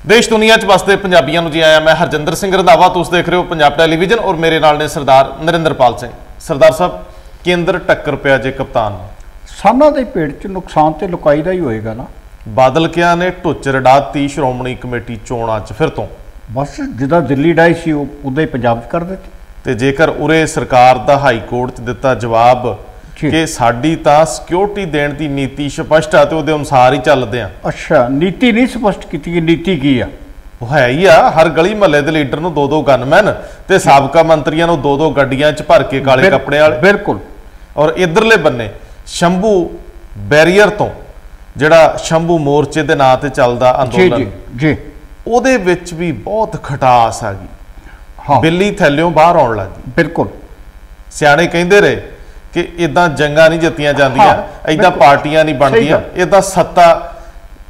देश दुनिया च बसते पंजाबियों नूं जी आया। मैं हरजिंदर सिंह रंधावा, तुसीं देख रहे हो पंजाब टैलीविजन और मेरे नाल ने सरदार नरिंदरपाल सिंह। सरदार साहब, केंद्र टक्कर पिया जे कप्तान साना दे पेट च नुकसान तो लुकाई का ही होएगा ना। बादल किया ने ढुच रडाती श्रोमणी कमेटी चोणां च फिर तो बस जिदा दिल्ली डाई सी उदा ही पंजाब च कर देती। ते जेकर उरे सरकार दा हाई कोर्ट च दिता जवाब कि साडी तां सिक्योरिटी देण दी नीति स्पष्ट आ ते उहदे अनुसार ही चलदे आ। अच्छा, नीति नहीं स्पष्ट की, नीति की आ? वो है ही आ, हर गली महल्ले दे लीडर नूं दो गनमैन ते साबका मंत्रियों नूं दो गड्डियां च भर के काले कपड़े वाले। बिल्कुल। और इधरले बन्ने शंभू बैरीयर तो जिहड़ा शंभू मोर्चे दे नां ते चलदा अंदोलन जी ਉਹਦੇ ਵਿੱਚ भी बहुत खटास आ गई। हाँ, बिल्ली थैलियों बाहर आउण लगी। बिल्कुल। सियाणे कहंदे रहे कि इदां जंगां नहीं जित्तियां जांदियां, इदां पार्टियां नहीं बनदियां, इदां सत्ता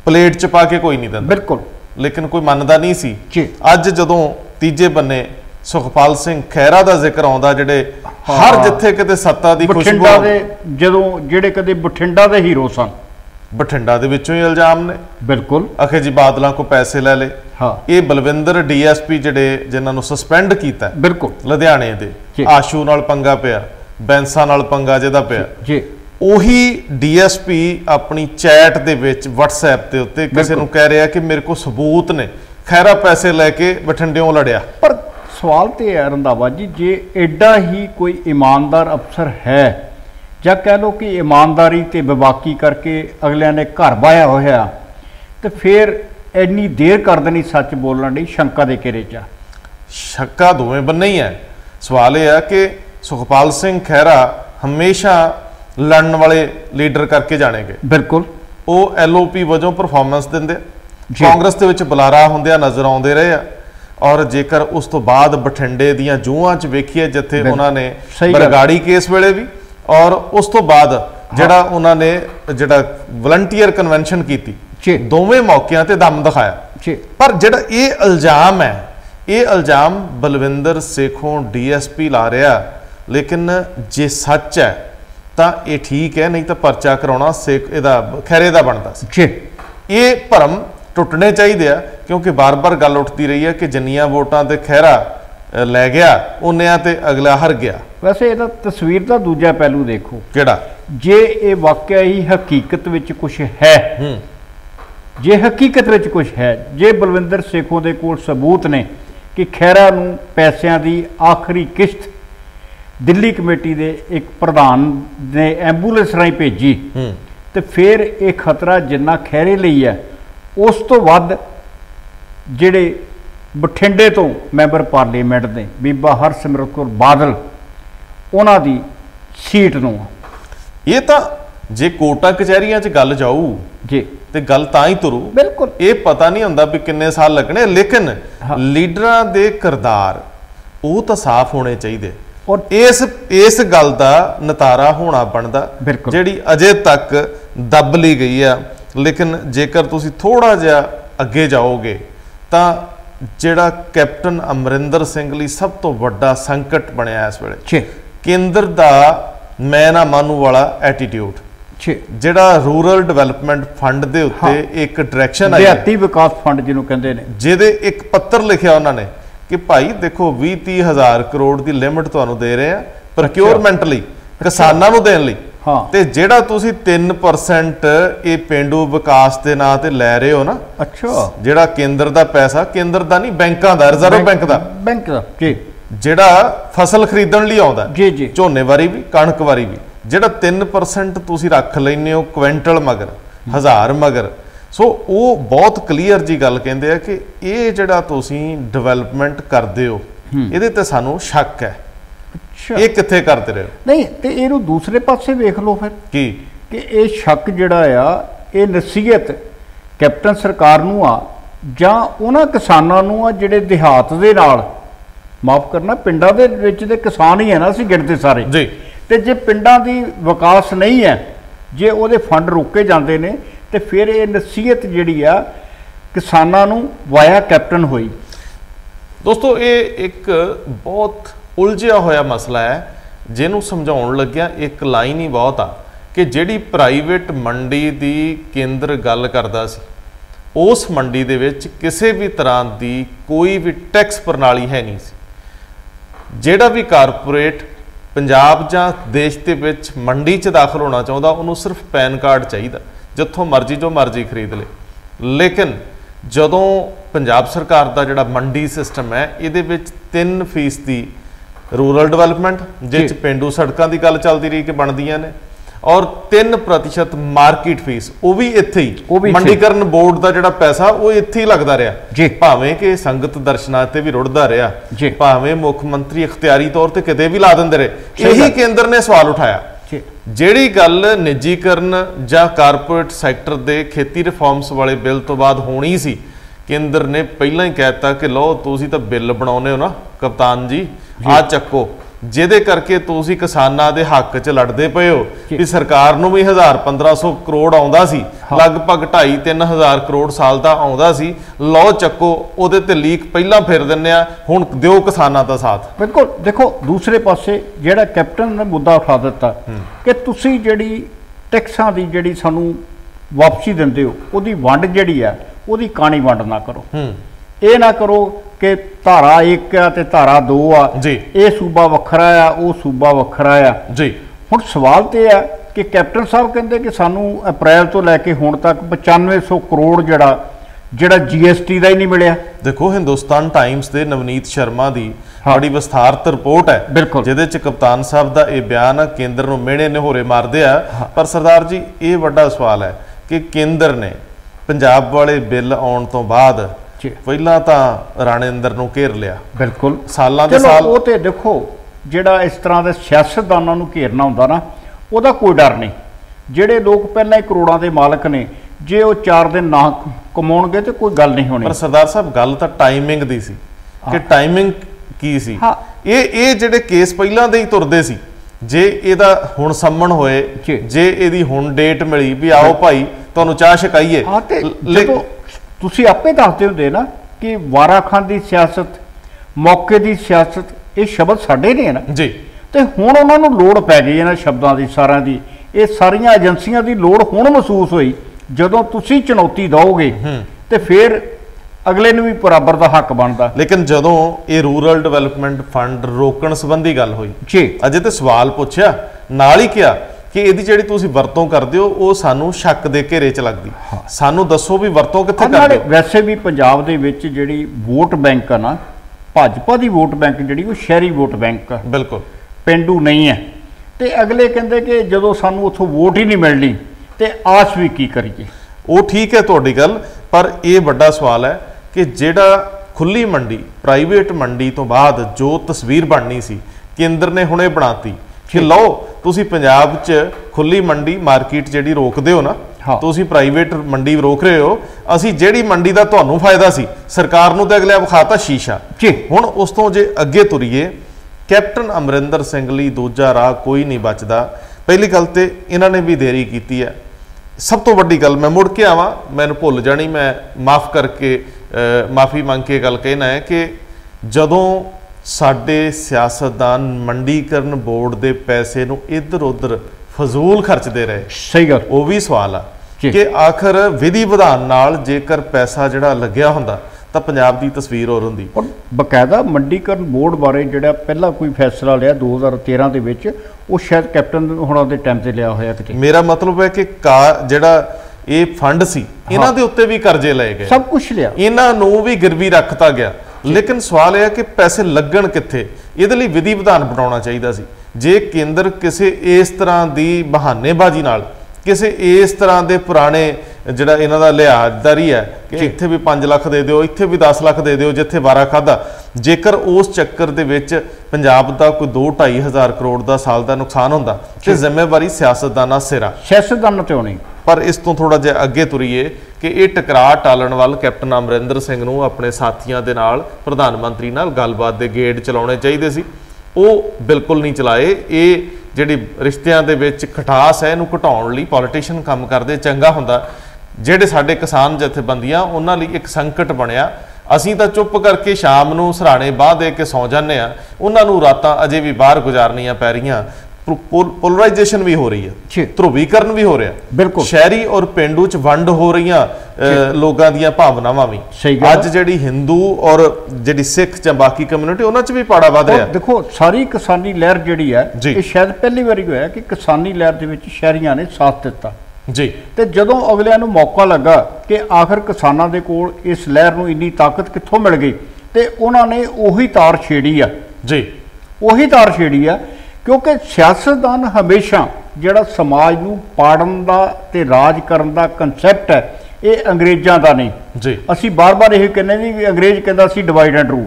प्लेट च पा के कोई नहीं दिंदा। बिल्कुल। लेकिन कोई मनदा नहीं सी। अज जदों तीजे बन्ने सुखपाल सिंह खैरा का जिक्र आउंदा, जिहड़े हर जिथे किते सत्ता दी खुशबू जदों जिहड़े कदे बठिंडा दे हीरो सन, बठिंडा दे विचों ही इल्जाम ने। बिल्कुल। आखे जी बादलों को पैसे ले ले। हाँ, ये बलविंदर DSP जिहड़े जिन्हां नूं सस्पेंड कीता, बिल्कुल लुधियाणे दे आशू नाल पंगा पिया, बैंसा नाल पंगा जिहदा पिया जी, ਉਹੀ DSP अपनी चैट दे विच WhatsApp ਦੇ ਉੱਤੇ ਕਿਸੇ ਨੂੰ ਕਹਿ ਰਿਹਾ ਕਿ ਮੇਰੇ ਕੋਲ ਸਬੂਤ ਨੇ ਖੈਰਾ पैसे लैके बठिंडियों लड़िया। पर सवाल तो है रंधावा जी, जे एडा ही कोई ईमानदार अफसर है ਜਾਂ कह लो कि ईमानदारी ते बेबाकी करके अगलियां ने घर बाया होया, तो फिर इन्नी देर कर देनी सच बोलने दी शंका दे घेरे च? शंका दोवें बन्ने ही है। सवाल यह है कि सुखपाल सिंह खैरा हमेशा लड़न वाले लीडर करके जाने गए। बिल्कुल। वो LOP वजों परफॉर्मेंस देंदे, कांग्रेस दे विच बुलारा हुंदियां नज़र आउंदे रहे आ। और जेकर उस तो बाद बठिंडे दीयां जूहां च वेखीए जिथे उन्होंने बरगाड़ी केस वेले भी, और उस तो बाद जिहड़ा उन्होंने जिहड़ा वलंटियर कन्वेंशन की, दोवें मौकों ते दम दिखाया। पर जिहड़ा ये इल्जाम है, ये इल्जाम बलविंदर सेखों DSP ला रहा, लेकिन जे सच है तो ये ठीक है, नहीं तो परचा कराउणा सेख इहदा खैरे दा बनदा सी। ये भरम टुटने चाहिए, क्योंकि बार बार गल उठती रही है कि जिन्नियां वोटां ते खैरा लै गया उन्नियां ते अगला हर गया। वैसे इहदा तस्वीर का दूजा पहलू देखो, किहड़ा? जे ये वाकया ही हकीकत विच कुछ है, जे हकीकत विच कुछ है, जे बलविंदर सेखों दे कोल सबूत ने कि खैरा नूं पैसिਆਂ दी आखिरी किश्त दिल्ली कमेटी दे एक प्रधान ने एंबूलेंस राही भेजी, तो फिर ये खतरा जिन्ना खैरे लई है उस तो वध जिहड़े बठिंडे तो मैंबर पार्लीमेंट ने बीबा हरसिमरत कौर बादल उन्हां दी सीट नूं। ये तो जे कोर्टां कचहरियां च गल जाऊ जी ते गल तां ही तुरू। बिल्कुल। ये पता नहीं हुंदा भी किन्ने साल लगने, लेकिन लीडरां दे किरदार वो तो साफ होने चाहिए। और इस गल का नतारा होना बनता, जिहड़ी अजे तक दब ली गई है। लेकिन जेकर तुसी थोड़ा जिहा अगे जाओगे तो जिहड़ा कैप्टन अमरिंदर सिंह लई सब तो वड्डा संकट बनया इस वेले, केंद्र दा मैं ना मानू वाला एटीट्यूड, जिहड़ा रूरल डिवेलपमेंट फंड दे उत्ते एक डायरैक्शन आई, देहाती विकास फंड जिहनूं कहंदे ने, जिहदे एक पत्र लिखिया उन्होंने कि भाई देखो 20-30 हज़ार करोड़ की लिमिट तुहानूं दे रहे हैं प्रोक्योरमेंट लई, किसानां नूं देण लई, ते जिहड़ा तुसीं 3% ये पेंडू विकास के नां ते लै रहे हो ना, अच्छा जिहड़ा केंद्र दा पैसा, केंद्र दा नहीं बैंकां दा, रिजर्व बैंक दा जी, जिहड़ा फसल खरीदण लई आउंदा जी जी, झोने वारी भी कणक वारी भी, जिहड़ा 3% तुसीं रख लैंदे हो क्विंटल मगर, हज़ार मगर। सो वो बहुत क्लीयर जी गल कहते हैं कि ये जिहड़ा तुसीं डिवेलपमेंट करते हो, इहदे ते सानूं शक है। अच्छा, ये कित्थे करते रहे हो? नहीं तो इहनूं दूसरे पासे वेख लो फिर कि ये शक जिहड़ा आ, ये नसीहत कैप्टन सरकार नूं आ जां उन्हां किसानां नूं आ जिहड़े देहात दे नाल, माफ करना पिंडां दे विच ते किसान ही है ना, असीं गिणते सारे जी, ते जे पिंडां दी विकास नहीं है, जे उहदे फंड रोके जांदे ने, तो फिर ये नसीहत जिहड़ी आ किसानां नूं वाया कैप्टन होई। दोस्तों ये एक बहुत उलझिया होया मसला है, जिन्हों समझाउण लग्या एक लाइन ही बहुत आ कि जिहड़ी प्राइवेट मंडी दी केंद्र गल करदा सी उस मंडी दे विच किसी भी तरह की कोई भी टैक्स प्रणाली है नहीं सी। जिहड़ा भी कारपोरेट पंजाब जां देश दे विच मंडी च दाखल होना चाहुंदा उहनूं सिर्फ पैन कार्ड चाहिए, जिथों मर्जी जो मर्जी खरीद ले। लेकिन जदों पंजाब सरकार का जिहड़ा मंडी सिस्टम है इहदे विच 3% रूरल डिवेलपमेंट जिस पेंडू सड़कों की गल चलती रही कि बनदियां ने, और 3% मार्केट फीस वो भी इत्थे ही मंडीकरण बोर्ड का जिहड़ा पैसा वो इत्थे ही लगता रहा, भावें कि संगत दर्शनां ते भी रुड़दा रहा, भावें मुख मंत्री इख्तियारी तौर पर किते भी ला दिंदे रहे। यही केंद्र ने सवाल उठाया। जिहड़ी गल निजीकरण जां कारपोरेट सैक्टर दे खेती रिफॉर्म्स वाले बिल तो बाद होनी सी, केंद्र ने पहला ही कहता कि लो तुसीं तां बिल बनाउने हो ना कप्तान जी, आ चक्को, जिहदे करके तुसीं किसानां दे हक च लड़दे पे हो कि सरकार नूं भी 1500 करोड़ आउंदा सी, लगभग 2.5-3 हज़ार करोड़ साल दा आउंदा सी, लो चक्को उहदे ते लीक पहला फेर दिंदे आ, हुण दिओ किसानां दा साथ। बिल्कुल, देखो दूसरे पासे जिहड़ा कैप्टन ने मुद्दा उठा दिता कि तुसीं जिहड़ी टैक्सां दी जिहड़ी सानूं वापसी दिंदे हो उहदी वंड जिहड़ी आ उहदी काणी वंड ना करो, ये ना करो कि धारा 1 आ ते धारा 2 आ जी, ये सूबा वखरा आ वो सूबा वखरा आ जी। हुण सवाल तो यह है कि कैप्टन साहब कहते कि सानू अप्रैल तो लैके हुण तक 9500 करोड़ जिहड़ा GST का ही नहीं मिलिया। देखो हिंदुस्तान टाइम्स के नवनीत शर्मा की बड़ी विस्तारत रिपोर्ट है बिल्कुल, जिहदे च कप्तान साहब का यह बयान है, केंद्र नूं मेहणे निहोरे मारदे आ। पर सरदार जी ये वड्डा सवाल है कि केंद्र ने पंजाब वाले बिल आउण तो बाद पहला तो राणेंद्र नूं घेर लिया, बिल्कुल सालां दे साल। वो तो देखो जिहड़ा इस तरह के सियासतदानां नूं घेरना हुंदा ना उहदा कोई डर नहीं। जिहड़े लोग पहलां ही करोड़ां दे मालक ने, जे वो 4 दिन ना कमाउणगे तो कोई गल नहीं होनी। पर सरदार साहब गल तो टाइमिंग दी सी कि टाइमिंग की सी। ये जिहड़े केस पहलां दे ही तुरदे सी, जे इहदा हुण सम्मण होए, जे इहदी हुण डेट मिली भी आओ भाई तुहानूं चाह छकाईए, तुसीं आपे दसदे हुंदे ना कि वाराखान दी सियासत, मौके दी सियासत, ये शब्द साडे ने ना जी, ते हुण उहनां नूं लोड़ पै गई इन्हां शब्दां दी, सारिਆਂ दी। ये सारियां एजेंसियां दी लोड़ हुण महसूस होई जदों तुसीं चुनौती दोगे ते फिर अगले नूं भी बराबर दा हक बनदा। लेकिन जदों ये रूरल डिवेलपमेंट फंड रोकण संबंधी गल होई जी, अजे ते सवाल पुछया नाल ही किहा कि इहदी जिहड़ी तुसीं वरतों करदे हो वो सानूं शक दे घेरे च लगदी, सानूं दसो भी वरतों कित्थे करदे हो। वैसे भी पंजाब दे विच जिहड़ी वोट बैंक है ना, भाजपा दी वोट बैंक जिहड़ी वो शहरी वोट बैंक है, बिल्कुल पेंडू नहीं है। तो अगले कहंदे कि जदों सानूं उत्थों वोट ही नहीं मिलनी तो आस भी की करिए। वो ठीक है तुहाडी गल, पर यह वड्डा सवाल है कि जिहड़ा खुली मंडी प्राइवेट मंडी तो बाद जो तस्वीर बननी सी केंद्र ने हुणे बनाती कि लो तुसी पंजाब च खुली मंडी मार्केट जिहड़ी रोकदे हो ना, तुसी प्राइवेट मंडी रोक रहे हो, असी जिहड़ी मंडी दा तुहानूं फायदा सी सरकार नूं ते अगले विखाता शीशा। हुण उस तों जे अगे तुरीए, कैप्टन अमरिंदर सिंह लई दूजा राह कोई नहीं बचदा। पहली गल ते इन्हां ने भी देरी कीती है। सब तो वड्डी गल मैं मुड़ के आवां, मैनूं भुल जानी, मैं माफ़ करके माफ़ी मंग के गल कहना है कि जदों साडे सियासतदान मंडीकरण बोर्ड के पैसे नूं इधर उधर फजूल खर्चते रहे, सही गल, वो भी सवाल आ कि आखिर विधि विधान नाल जेकर पैसा जिहड़ा लग्या हुंदा तां पंजाब दी तस्वीर होर हुंदी। और बकायदा मंडीकरण बोर्ड बारे जिहड़ा पहला कोई फैसला लिया 2013 दे विच, वो शायद कैप्टन हुणां दे टाइम ते लिया होया किते। मेरा मतलब है कि जिहड़ा ये फंड सी इन्हां दे उत्ते भी कर्जे लए गए, सब कुछ लिया, इन्हां नूं भी गिरवी रखता गया। लेकिन सवाल यह कि पैसे लगन कित्थे, इहदे लई विधि विधान बनाउणा चाहीदा सी। जे केंद्र किसी इस तरह की बहानेबाजी नाल, किसी इस तरह के पुराने जिहड़ा इन्हां दा लिहाजदारी है कि इत्थे भी 5 लाख दे दिओ, इत्थे भी 10 लाख दे दिओ जिथे वारा खादा, जेकर उस चक्कर दे विच पंजाब दा कोई 2-2.5 हज़ार करोड़ का साल का नुकसान हुंदा ते जिम्मेवारी सियासतदानां सिरा सियासतदानां ते होनी। पर इस तो थोड़ा जिहा अगे तुरीए कि ये टकराਅ टालण वाल कैप्टन अमरिंदर सिंह नूं अपने साथियों के नाल प्रधानमंत्री नाल गलबात के गेड़ चलाउणे चाहीदे सी, वो बिल्कुल नहीं चलाए। ये जिहड़ी रिश्तिਆਂ ਦੇ ਵਿੱਚ खटास है इहनूं घटाउण लई पॉलिटिशियन काम करदे चंगा हुंदा। ਜਿਹੜੇ ਸਾਡੇ किसान जथेबंदियां उन्हां लई एक संकट बनिया। ਅਸੀਂ ਤਾਂ चुप करके शाम ਨੂੰ ਸਰਾਣੇ ਬਾਹ ਦੇ ਕੇ ਸੌਂ ਜਾਂਦੇ ਆ, ਉਹਨਾਂ ਨੂੰ ਰਾਤਾਂ ਅਜੇ ਵੀ ਬਾਹਰ ਗੁਜ਼ਾਰਨੀਆਂ ਪੈ ਰਹੀਆਂ। पोलराइजेशन भी हो रही है, ध्रुवीकरण भी हो रहा है, बिल्कुल शहरी और पेंडू च वंड हो रही लोगों दी भावनावां भी। अज जिहड़ी हिंदू और जिहड़ी सिख जां बाकी कम्यूनिटी उन्हां च भी पाड़ा वध रहा। देखो सारी किसानी लहर जिहड़ी है ये शायद पहली बारी होया कि किसानी लहर दे विच शहरीआं ने साथ दिता जी, ते जदों अगलिआं नूं मौका लगा कि आखिर किसानां दे कोल इस लहर नूं इन्नी ताकत कित्थों मिल गई, ते उन्हां ने उही तार छेड़ी आ जी, उही तार छेड़ी आ, क्योंकि सियासतदान हमेशा जिहड़ा समाज नूं पाड़न दा ते राज करन दा कंसैप्ट है ये अंग्रेज़ां दा नहीं जी। असी बार बार यही कहने जी अंग्रेज कहता सी डिवाइड एंड रूल,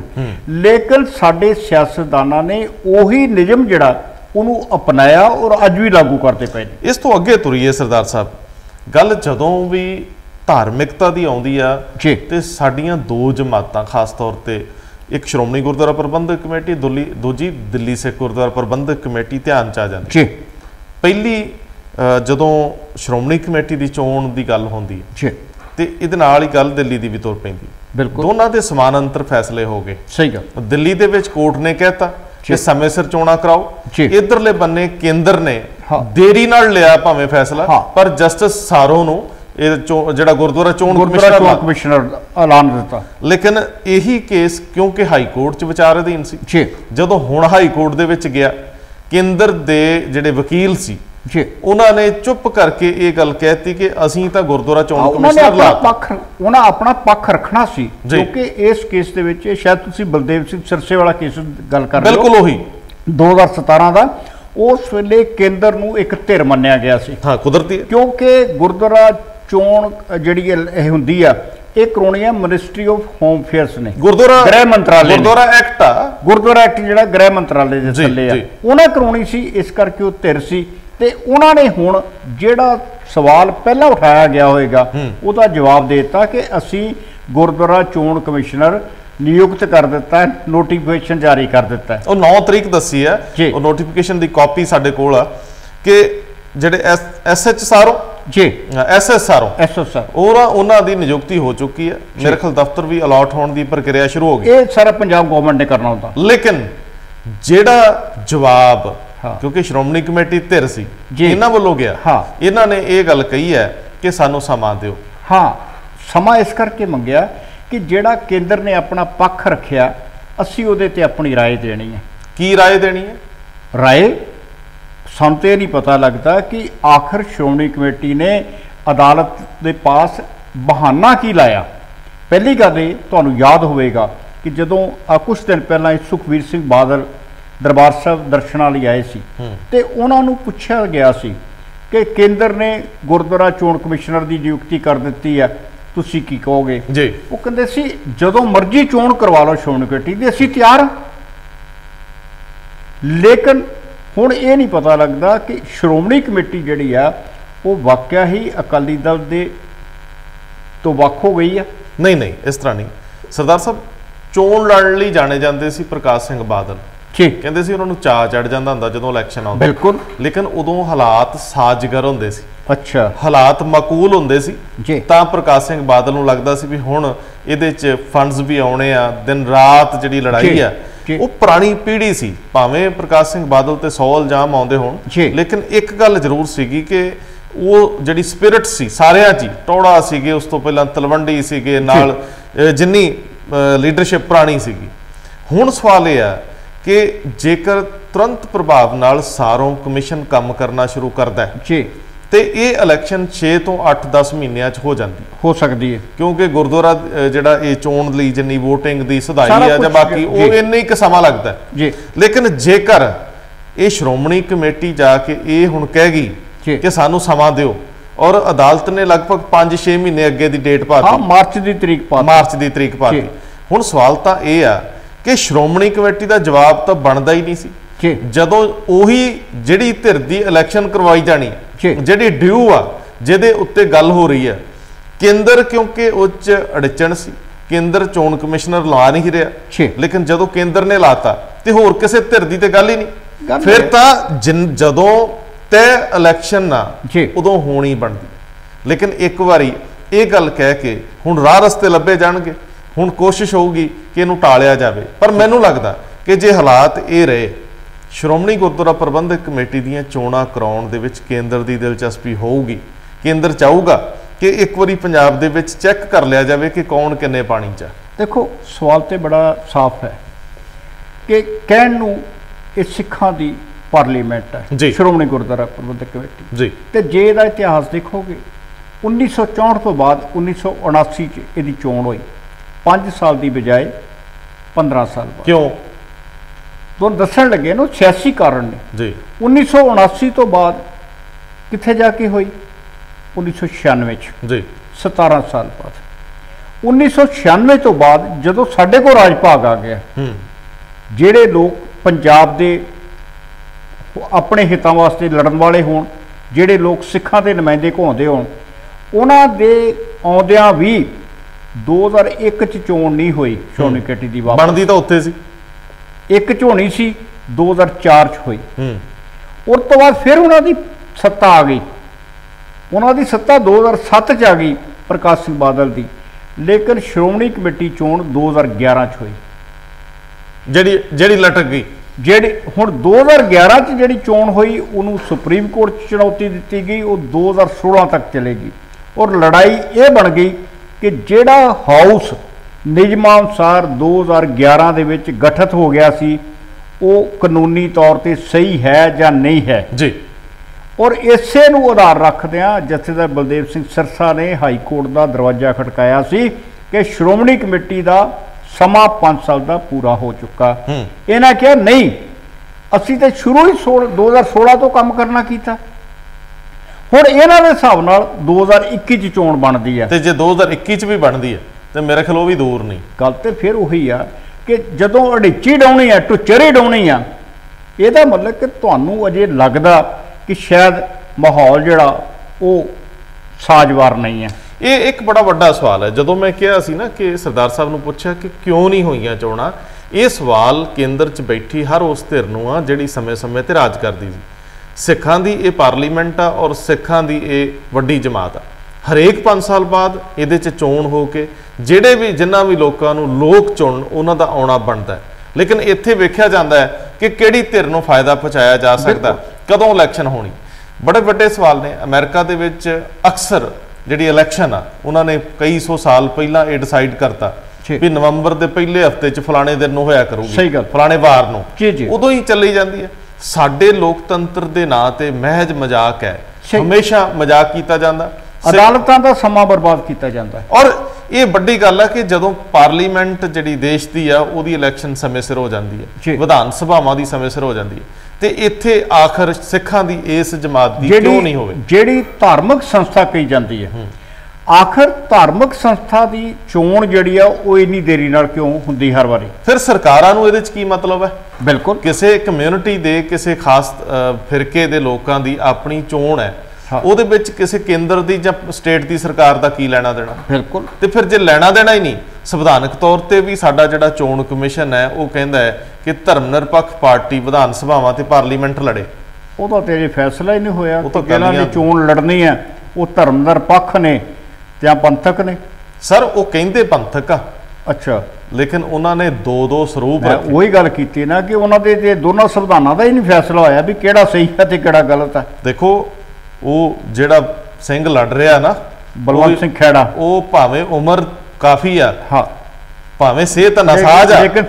लेकिन साडे सियासतदानां ने उही नियम जिहड़ा उहनूं अपनाया और अज भी लागू करते पे। इस तो अगे तुरीए सरदार साहब, गल जदों भी धार्मिकता दी आउंदी आ ते साडीआं दो जमातां खास तौर ते एक श्रोमणी गुरुद्वारा प्रबंधक कमेटी, दूजी दिल्ली सिख गुरुद्वारा प्रबंधक कमेटी ध्यान च आ जाती। पहली जदों श्रोमणी कमेटी की चोण की गल होंदी है ते इहदे नाल ही गल दिल्ली की भी तुर पैंदी, बिल्कुल दोनों के समानांतर फैसले हो गए। सही गल, दिल्ली दे विच कोर्ट ने कहता कि समय सिर चोणां कराओ, इधरले बन्ने केंद्र ने देरी नाल लिया भावें फैसला, पर जस्टिस सारों नूं जिहड़ा गुरुद्वारा चोण कमिश्नर ऐलान दिता। लेकिन यही केस क्योंकि हाई कोर्ट च विचार अधीन सी, जदों हुण हाई कोर्ट दे विच गया, केंद्र दे जिहड़े वकील सी उन्होंने चुप करके ये गल कहती कि असीं तां गुरुद्वारा चोण कमिश्नर उन्होंने अपना पक्ष रखना सी, क्योंकि इस केस दे विच शायद तुसीं बलदेव सिंह सिरसे वाला केस गल कर रहे हो, बिल्कुल वही 2017 का, उस वेले केंद्र नूं एक धिर मन्निया गया सी। हाँ, कुदरती, क्योंकि गुरुद्वारा चोण जिहड़ी हुंदी आ ये करवाउणी है मिनिस्ट्री ऑफ होम अफेयर्स ने, गुरुद्वारा गृह मंत्रालय, गुरुद्वारा एक्ट आ, गुरुद्वारा एक्ट जिहड़ा गृह मंत्रालय दे थल्ले आ, उन्हें करवाउणी सी, इस करके वो धिर सी। ते उन्होंने हुण जिहड़ा सवाल पहला उठाया गया होएगा उसका जवाब दे दिता कि असी गुरुद्वारा चोण कमिश्नर नियुक्त कर दिता है, नोटिफिकेशन जारी कर दिता है। 9 तरीक दसी है, और नोटिफिकेशन की कॉपी साडे कोल आ कि जिहड़े SH सारों जी SS सारों उन्हां दी नियुक्ति हो चुकी है, मेरे ख्याल दफ्तर भी अलॉट होने की प्रक्रिया शुरू हो गई। ये सारा पंजाब गवर्नमेंट ने करना होता, लेकिन जिहड़ा जवाब क्योंकि श्रोमणी कमेटी धिर सी इन्हां वल्लों गया, इन्हां ने ये गल कही है कि सानू समा दिओ। हाँ, समा इस करके मंगिया कि जिहड़ा केंद्र ने अपना पक्ष रखिया असी उहदे ते अपनी राय देनी है। की राय देनी है? राय सानूं ते नहीं पता लगता कि आखिर श्रोमणी कमेटी ने अदालत के पास बहाना की लाया। पहली गल ये तुहानूं याद होवेगा कि जदों कुछ दिन पहला सुखबीर सिंह बादल दरबार साहब दर्शनां लई आए सी ते उन्हां नूं पुछया गया सी कि केंद्र ने गुरुद्वारा चोण कमिश्नर की नियुक्ति कर दी है, तुसीं की कहोगे जी? वो कहंदे सी जदों मर्जी चोण करवा लो श्रोमणी कमेटी दी, असीं तैयार हां। लेकिन हुण ये नहीं पता लगता कि श्रोमणी कमेटी जिहड़ी आ वो वाकया ही अकाली दल दे तो वख हो गई है। नहीं नहीं, इस तरह नहीं सरदार साहब, चोण लड़न लई जाने जाते सी प्रकाश सिंह बादल, कहते सी उन्होंने चाह चढ़ जाता हुंदा जदों इलैक्शन आउंदा, बिल्कुल, लेकिन उदों हालात साजगर हुंदे सी। अच्छा, हालात माकूल हुंदे सी तां प्रकाश सिंह बादल नूं लगदा सी भी हुण इहदे च फंड्स भी आउणे आ, दिन रात जिहड़ी लड़ाई आ वो पुरानी पीढ़ी सी। भावें प्रकाश सिंह बादल ते 100 इल्जाम आउंदे होण, लेकिन एक गल जरूर सीगी कि वो जिहड़ी स्पिरिट सी सारिआं च टोड़ा सीगे, उस तो पहलां तलवंडी सीगे, नाल जिन्नी लीडरशिप पुरानी सीगी। हुण सवाल यह है कि जेकर तुरंत प्रभाव नाल सारों कमिशन काम करना शुरू करता है जी तो ये इलैक्शन 6 तो 8-10 महीनों हो जाती हो सकती है, क्योंकि गुरुद्वारा जिहड़ा ये चोण लई जिन्नी वोटिंग की सधाई है जां बाकी वो इन्ना ही समा लगता है जी। लेकिन जेकर ये श्रोमणी कमेटी जाके ये हुण कह गई कि सानू समा दिओ, और अदालत ने लगभग 5-6 महीने अगे की डेट पाती, मार्च की तरीक पाती। हुण सवाल तो ये आ कि श्रोमणी कमेटी का जवाब तो बनता ही नहीं सी, जदों उही जिहड़ी धिर दी इलैक्शन करवाई जानी जिहड़ी ड्यू आ जिहदे उत्ते गल हो रही है, केंद्र क्योंकि उच्च अड़चन सी, केंद्र चोण कमिश्नर ला नहीं रहा, लेकिन जदों केंद्र ने लाता तो होर किसी धिर दी ते गल ही नहीं, फिर तां जदों तय इलैक्शन ना उदों होनी बनती। लेकिन एक बारी ये गल कह के हुण राह रस्ते लभे जाणगे, हुण कोशिश होगी कि इनू टालिया जाए, पर मैनू लगता कि जे हालात ये रहे ਸ਼੍ਰੋਮਣੀ ਗੁਰਦੁਆਰਾ ਪ੍ਰਬੰਧਕ ਕਮੇਟੀ ਦੀਆਂ ਚੋਣਾਂ ਕਰਾਉਣ ਦੇ ਵਿੱਚ ਕੇਂਦਰ ਦੀ ਦਿਲਚਸਪੀ ਹੋਊਗੀ। ਕੇਂਦਰ ਚਾਹੂਗਾ ਕਿ ਇੱਕ ਵਾਰੀ ਪੰਜਾਬ ਦੇ ਵਿੱਚ ਚੈੱਕ ਕਰ ਲਿਆ ਜਾਵੇ ਕਿ ਕੌਣ ਕਿੰਨੇ ਪਾਣੀ 'ਚ। ਦੇਖੋ ਸਵਾਲ ਤੇ ਬੜਾ ਸਾਫ਼ ਹੈ ਕਿ ਕਹਿਣ ਨੂੰ ਇਹ ਸਿੱਖਾਂ ਦੀ ਪਾਰਲੀਮੈਂਟ ਹੈ ਸ਼੍ਰੋਮਣੀ ਗੁਰਦੁਆਰਾ ਪ੍ਰਬੰਧਕ ਕਮੇਟੀ ਜੀ, ਤੇ ਜੇ ਇਹਦਾ ਇਤਿਹਾਸ ਦੇਖੋਗੇ 1964 ਤੋਂ ਬਾਅਦ 1979 'ਚ ਇਹਦੀ ਚੋਣ ਹੋਈ, 5 ਸਾਲ ਦੀ ਬਜਾਏ 15 ਸਾਲ ਬਾਅਦ। ਕਿਉਂ? ਤੁਹਾਨੂੰ ਦੱਸਣ ਲੱਗੇ ਨਾ, ਸਿਆਸੀ ਕਾਰਨ ਨੇ ਜੀ। 1979 ਤੋਂ ਬਾਅਦ ਕਿੱਥੇ ਜਾ ਕੇ ਹੋਈ? 1996 'ਚ ਜੀ, 17 ਸਾਲ ਬਾਅਦ। 1996 ਤੋਂ ਬਾਅਦ ਜਦੋਂ ਸਾਡੇ ਕੋਲ ਰਾਜ ਭਾਗ ਆ ਗਿਆ, ਜਿਹੜੇ ਲੋਕ ਪੰਜਾਬ ਦੇ ਆਪਣੇ ਹਿੱਤਾਂ ਵਾਸਤੇ ਲੜਨ ਵਾਲੇ ਹੋਣ, ਜਿਹੜੇ ਲੋਕ ਸਿੱਖਾਂ ਦੇ ਨੁਮਾਇੰਦੇ ਘੁੰਮਦੇ ਹੋਣ, ਉਹਨਾਂ ਦੇ ਆਉਂਦਿਆਂ ਵੀ 2001 'ਚ ਚੋਣ ਨਹੀਂ ਹੋਈ ਸ਼੍ਰੋਮਣੀ ਕਮੇਟੀ ਦੀ। ਬਣਦੀ ਤਾਂ ਉੱਥੇ ਸੀ, ਇੱਕ ਝੋਣੀ ਸੀ, 2004 'ਚ ਹੋਈ। ਉਸ ਤੋਂ ਬਾਅਦ ਫਿਰ ਉਹਨਾਂ ਦੀ ਸੱਤਾ ਆ ਗਈ, ਉਹਨਾਂ ਦੀ ਸੱਤਾ 2007 'ਚ ਆ ਗਈ ਪ੍ਰਕਾਸ਼ ਸਿੰਘ ਬਾਦਲ ਦੀ, ਲੇਕਿਨ ਸ਼੍ਰੋਮਣੀ ਕਮੇਟੀ ਚੋਣ 2011 'ਚ ਹੋਈ, ਜਿਹੜੀ ਲਟਕ ਗਈ। ਜਿਹੜੀ ਹੁਣ 2011 'ਚ ਜਿਹੜੀ ਚੋਣ ਹੋਈ ਉਹਨੂੰ ਸੁਪਰੀਮ ਕੋਰਟ 'ਚ ਚੁਣੌਤੀ ਦਿੱਤੀ ਗਈ, ਉਹ 2016 ਤੱਕ ਚਲੇਗੀ। ਔਰ ਲੜਾਈ ਇਹ ਬਣ ਗਈ ਕਿ ਜਿਹੜਾ ਹਾਊਸ ਨਿਯਮਾਂ ਅਨੁਸਾਰ 2011 ਦੇ ਵਿੱਚ ਗਠਿਤ ਹੋ ਗਿਆ ਸੀ, ਉਹ ਕਾਨੂੰਨੀ ਤੌਰ ਤੇ ਸਹੀ ਹੈ ਜਾਂ ਨਹੀਂ ਹੈ ਜੀ। ਔਰ ਇਸੇ ਨੂੰ ਆਧਾਰ ਰੱਖਦਿਆਂ ਜਥੇਦਾਰ ਬਲਦੇਵ ਸਿੰਘ ਸਿਰਸਾ ਨੇ ਹਾਈ ਕੋਰਟ ਦਾ ਦਰਵਾਜ਼ਾ ਖੜਕਾਇਆ ਸੀ ਕਿ ਸ਼੍ਰੋਮਣੀ ਕਮੇਟੀ ਦਾ ਸਮਾਂ 5 ਸਾਲ ਦਾ ਪੂਰਾ ਹੋ ਚੁੱਕਾ। ਇਹਨਾਂ ਕਿਹਾ ਨਹੀਂ, ਅਸੀਂ ਤਾਂ ਸ਼ੁਰੂ ਹੀ 2016 ਤੋਂ ਕੰਮ ਕਰਨਾ ਕੀਤਾ। ਹੁਣ ਇਹਨਾਂ ਦੇ ਹਿਸਾਬ ਨਾਲ 2021 'ਚ ਚੋਣ ਬਣਦੀ ਹੈ, ਤੇ ਜੇ 2021 'ਚ ਵੀ ਬਣਦੀ ਹੈ ਤੇ ਮੇਰੇ ਖਿਆਲ ਉਹ ਵੀ ਦੂਰ ਨਹੀਂ। ਗੱਲ ਤੇ ਫਿਰ ਉਹੀ ਆ ਕਿ ਜਦੋਂ ਅੜਿੱਚੀ ਡਾਉਣੀ ਆ, ਟੁੱਚਰੀ ਡਾਉਣੀ ਆ, ਇਹਦਾ ਮਤਲਬ ਕਿ ਤੁਹਾਨੂੰ ਅਜੇ ਲੱਗਦਾ ਕਿ ਸ਼ਾਇਦ ਮਾਹੌਲ ਜਿਹੜਾ ਉਹ ਸਾਜ਼ਵਾਰ ਨਹੀਂ ਹੈ। ਇਹ ਇੱਕ ਬੜਾ ਵੱਡਾ ਸਵਾਲ ਹੈ। ਜਦੋਂ ਮੈਂ ਕਿਹਾ ਸੀ ਨਾ ਕਿ ਸਰਦਾਰ ਸਾਹਿਬ ਨੂੰ ਪੁੱਛਿਆ ਕਿ ਕਿਉਂ ਨਹੀਂ ਹੋਈਆਂ ਚੋਣਾਂ, ਇਹ ਸਵਾਲ ਕੇਂਦਰ 'ਚ ਬੈਠੀ ਹਰ ਉਸ ਧਿਰ ਨੂੰ ਆ ਜਿਹੜੀ ਸਮੇਂ-ਸਮੇਂ ਤੇ ਰਾਜ ਕਰਦੀ ਸੀ। ਸਿੱਖਾਂ ਦੀ ਇਹ ਪਾਰਲੀਮੈਂਟ ਆ ਔਰ ਸਿੱਖਾਂ ਦੀ ਇਹ ਵੱਡੀ ਜਮਾਤ ਆ। ਹਰੇਕ 5 ਸਾਲ ਬਾਅਦ ਇਹਦੇ 'ਚ ਚੋਣ ਹੋ ਕੇ ਜਿਹੜੇ ਵੀ ਜਿਨ੍ਹਾਂ ਵੀ ਲੋਕਾਂ ਨੂੰ ਲੋਕ ਚੁਣਨ ਉਹਨਾਂ ਦਾ ਆਉਣਾ ਬਣਦਾ ਹੈ। ਲੇਕਿਨ ਇੱਥੇ ਵੇਖਿਆ ਜਾਂਦਾ ਹੈ ਕਿ ਕਿਹੜੀ ਧਿਰ ਨੂੰ ਫਾਇਦਾ ਪਹੁੰਚਾਇਆ ਜਾ ਸਕਦਾ, ਕਦੋਂ ਇਲੈਕਸ਼ਨ ਹੋਣੀ। ਬੜੇ ਵੱਡੇ ਸਵਾਲ ਨੇ। ਅਮਰੀਕਾ ਦੇ ਵਿੱਚ ਅਕਸਰ ਜਿਹੜੀ ਇਲੈਕਸ਼ਨ ਆ, ਉਹਨਾਂ ਨੇ ਕਈ ਸੌ ਸਾਲ ਪਹਿਲਾਂ ਇਹ ਡਿਸਾਈਡ ਕਰਤਾ ਵੀ ਨਵੰਬਰ ਦੇ ਪਹਿਲੇ ਹਫਤੇ 'ਚ ਫਲਾਣੇ ਦਿਨ ਨੂੰ ਹੋਇਆ ਕਰੂਗੀ, ਫਲਾਣੇ ਵਾਰ ਨੂੰ, ਉਦੋਂ ਹੀ ਚੱਲੀ ਜਾਂਦੀ ਹੈ। ਸਾਡੇ ਲੋਕਤੰਤਰ ਦੇ ਨਾਂ ਤੇ ਮਹਿਜ ਮਜ਼ਾਕ ਹੈ, ਹਮੇਸ਼ਾ ਮਜ਼ਾਕ ਕੀਤਾ ਜਾਂਦਾ, ਅਦਾਲਤਾਂ ਦਾ ਸਮਾਂ ਬਰਬਾਦ ਕੀਤਾ ਜਾਂਦਾ। ਔਰ ਇਹ ਵੱਡੀ ਗੱਲ ਹੈ ਕਿ ਜਦੋਂ ਪਾਰਲੀਮੈਂਟ ਜਿਹੜੀ ਦੇਸ਼ ਦੀ ਆ ਉਹਦੀ ਇਲੈਕਸ਼ਨ ਸਮੇਂ ਸਿਰ ਹੋ ਜਾਂਦੀ ਹੈ, ਵਿਧਾਨ ਸਭਾਵਾਂ ਦੀ ਸਮੇਂ ਸਿਰ ਹੋ ਜਾਂਦੀ ਹੈ, ਤੇ ਇੱਥੇ ਆਖਰ ਸਿੱਖਾਂ ਦੀ ਇਸ ਜਮਾਤ ਦੀ ਕਿਉਂ ਨਹੀਂ ਹੋਵੇ? ਜਿਹੜੀ ਧਾਰਮਿਕ ਸੰਸਥਾ ਕਹੀ ਜਾਂਦੀ ਹੈ, ਆਖਰ ਧਾਰਮਿਕ ਸੰਸਥਾ ਦੀ ਚੋਣ ਜਿਹੜੀ ਆ ਉਹ ਇੰਨੀ ਦੇਰੀ ਨਾਲ ਕਿਉਂ ਹੁੰਦੀ ਹਰ ਵਾਰੀ? ਫਿਰ ਸਰਕਾਰਾਂ ਨੂੰ ਇਹਦੇ 'ਚ ਕੀ ਮਤਲਬ ਹੈ? ਬਿਲਕੁਲ, ਕਿਸੇ ਕਮਿਊਨਿਟੀ ਦੇ ਕਿਸੇ ਖਾਸ ਫਿਰਕੇ ਦੇ ਲੋਕਾਂ ਦੀ ਆਪਣੀ ਚੋਣ ਹੈ, ਉਹਦੇ ਵਿੱਚ ਕਿਸੇ ਕੇਂਦਰ ਦੀ ਜਾਂ ਸਟੇਟ ਦੀ ਸਰਕਾਰ ਦਾ ਕੀ ਲੈਣਾ ਦੇਣਾ? ਬਿਲਕੁਲ। ਤੇ ਫਿਰ ਜੇ ਲੈਣਾ ਦੇਣਾ ਹੀ ਨਹੀਂ, ਸੰਵਿਧਾਨਕ ਤੌਰ ਤੇ ਵੀ ਸਾਡਾ ਜਿਹੜਾ ਚੋਣ ਕਮਿਸ਼ਨ ਹੈ ਉਹ ਕਹਿੰਦਾ ਹੈ ਕਿ ਧਰਮ ਨਿਰਪੱਖ ਪਾਰਟੀ ਵਿਧਾਨ ਸਭਾਵਾਂ ਤੇ ਪਾਰਲੀਮੈਂਟ ਲੜੇ। ਉਹਦਾ ਤੇ ਅਜੇ ਫੈਸਲਾ ਹੀ ਨਹੀਂ ਹੋਇਆ। ਉਹ ਤਾਂ ਇਹਨਾਂ ਨੇ ਚੋਣ ਲੜਨੀ ਹੈ, ਉਹ ਧਰਮ ਨਿਰਪੱਖ ਨੇ ਜਾਂ ਪੰਥਕ ਨੇ? ਸਰ ਉਹ ਕਹਿੰਦੇ ਪੰਥਕ ਆ। ਅੱਛਾ, ਲੇਕਿਨ ਉਹਨਾਂ ਨੇ ਦੋ ਸਰੂਪ ਰੱਖੇ। ਉਹੀ ਗੱਲ ਕੀਤੀ ਨਾ ਕਿ ਉਹਨਾਂ ਦੇ ਤੇ ਦੋਨਾਂ ਸੰਵਿਧਾਨਾਂ ਦਾ ਹੀ ਨਹੀਂ ਫੈਸਲਾ ਹੋਇਆ ਵੀ ਕਿਹੜਾ ਸਹੀ ਹੈ ਤੇ ਕਿਹੜਾ ਗਲਤ ਹੈ। ਦੇਖੋ ਉਹ ਜਿਹੜਾ ਸਿੰਘ ਲੜ ਰਿਹਾ ਨਾ, ਬਲਵੰਤ ਸਿੰਘ ਖੈੜਾ, ਉਹ ਭਾਵੇਂ ਉਮਰ ਕਾਫੀ ਆ, ਹਾਂ, ਭਾਵੇਂ ਸਿਹਤ ਨਸਾਜ ਆ, ਲੇਕਿਨ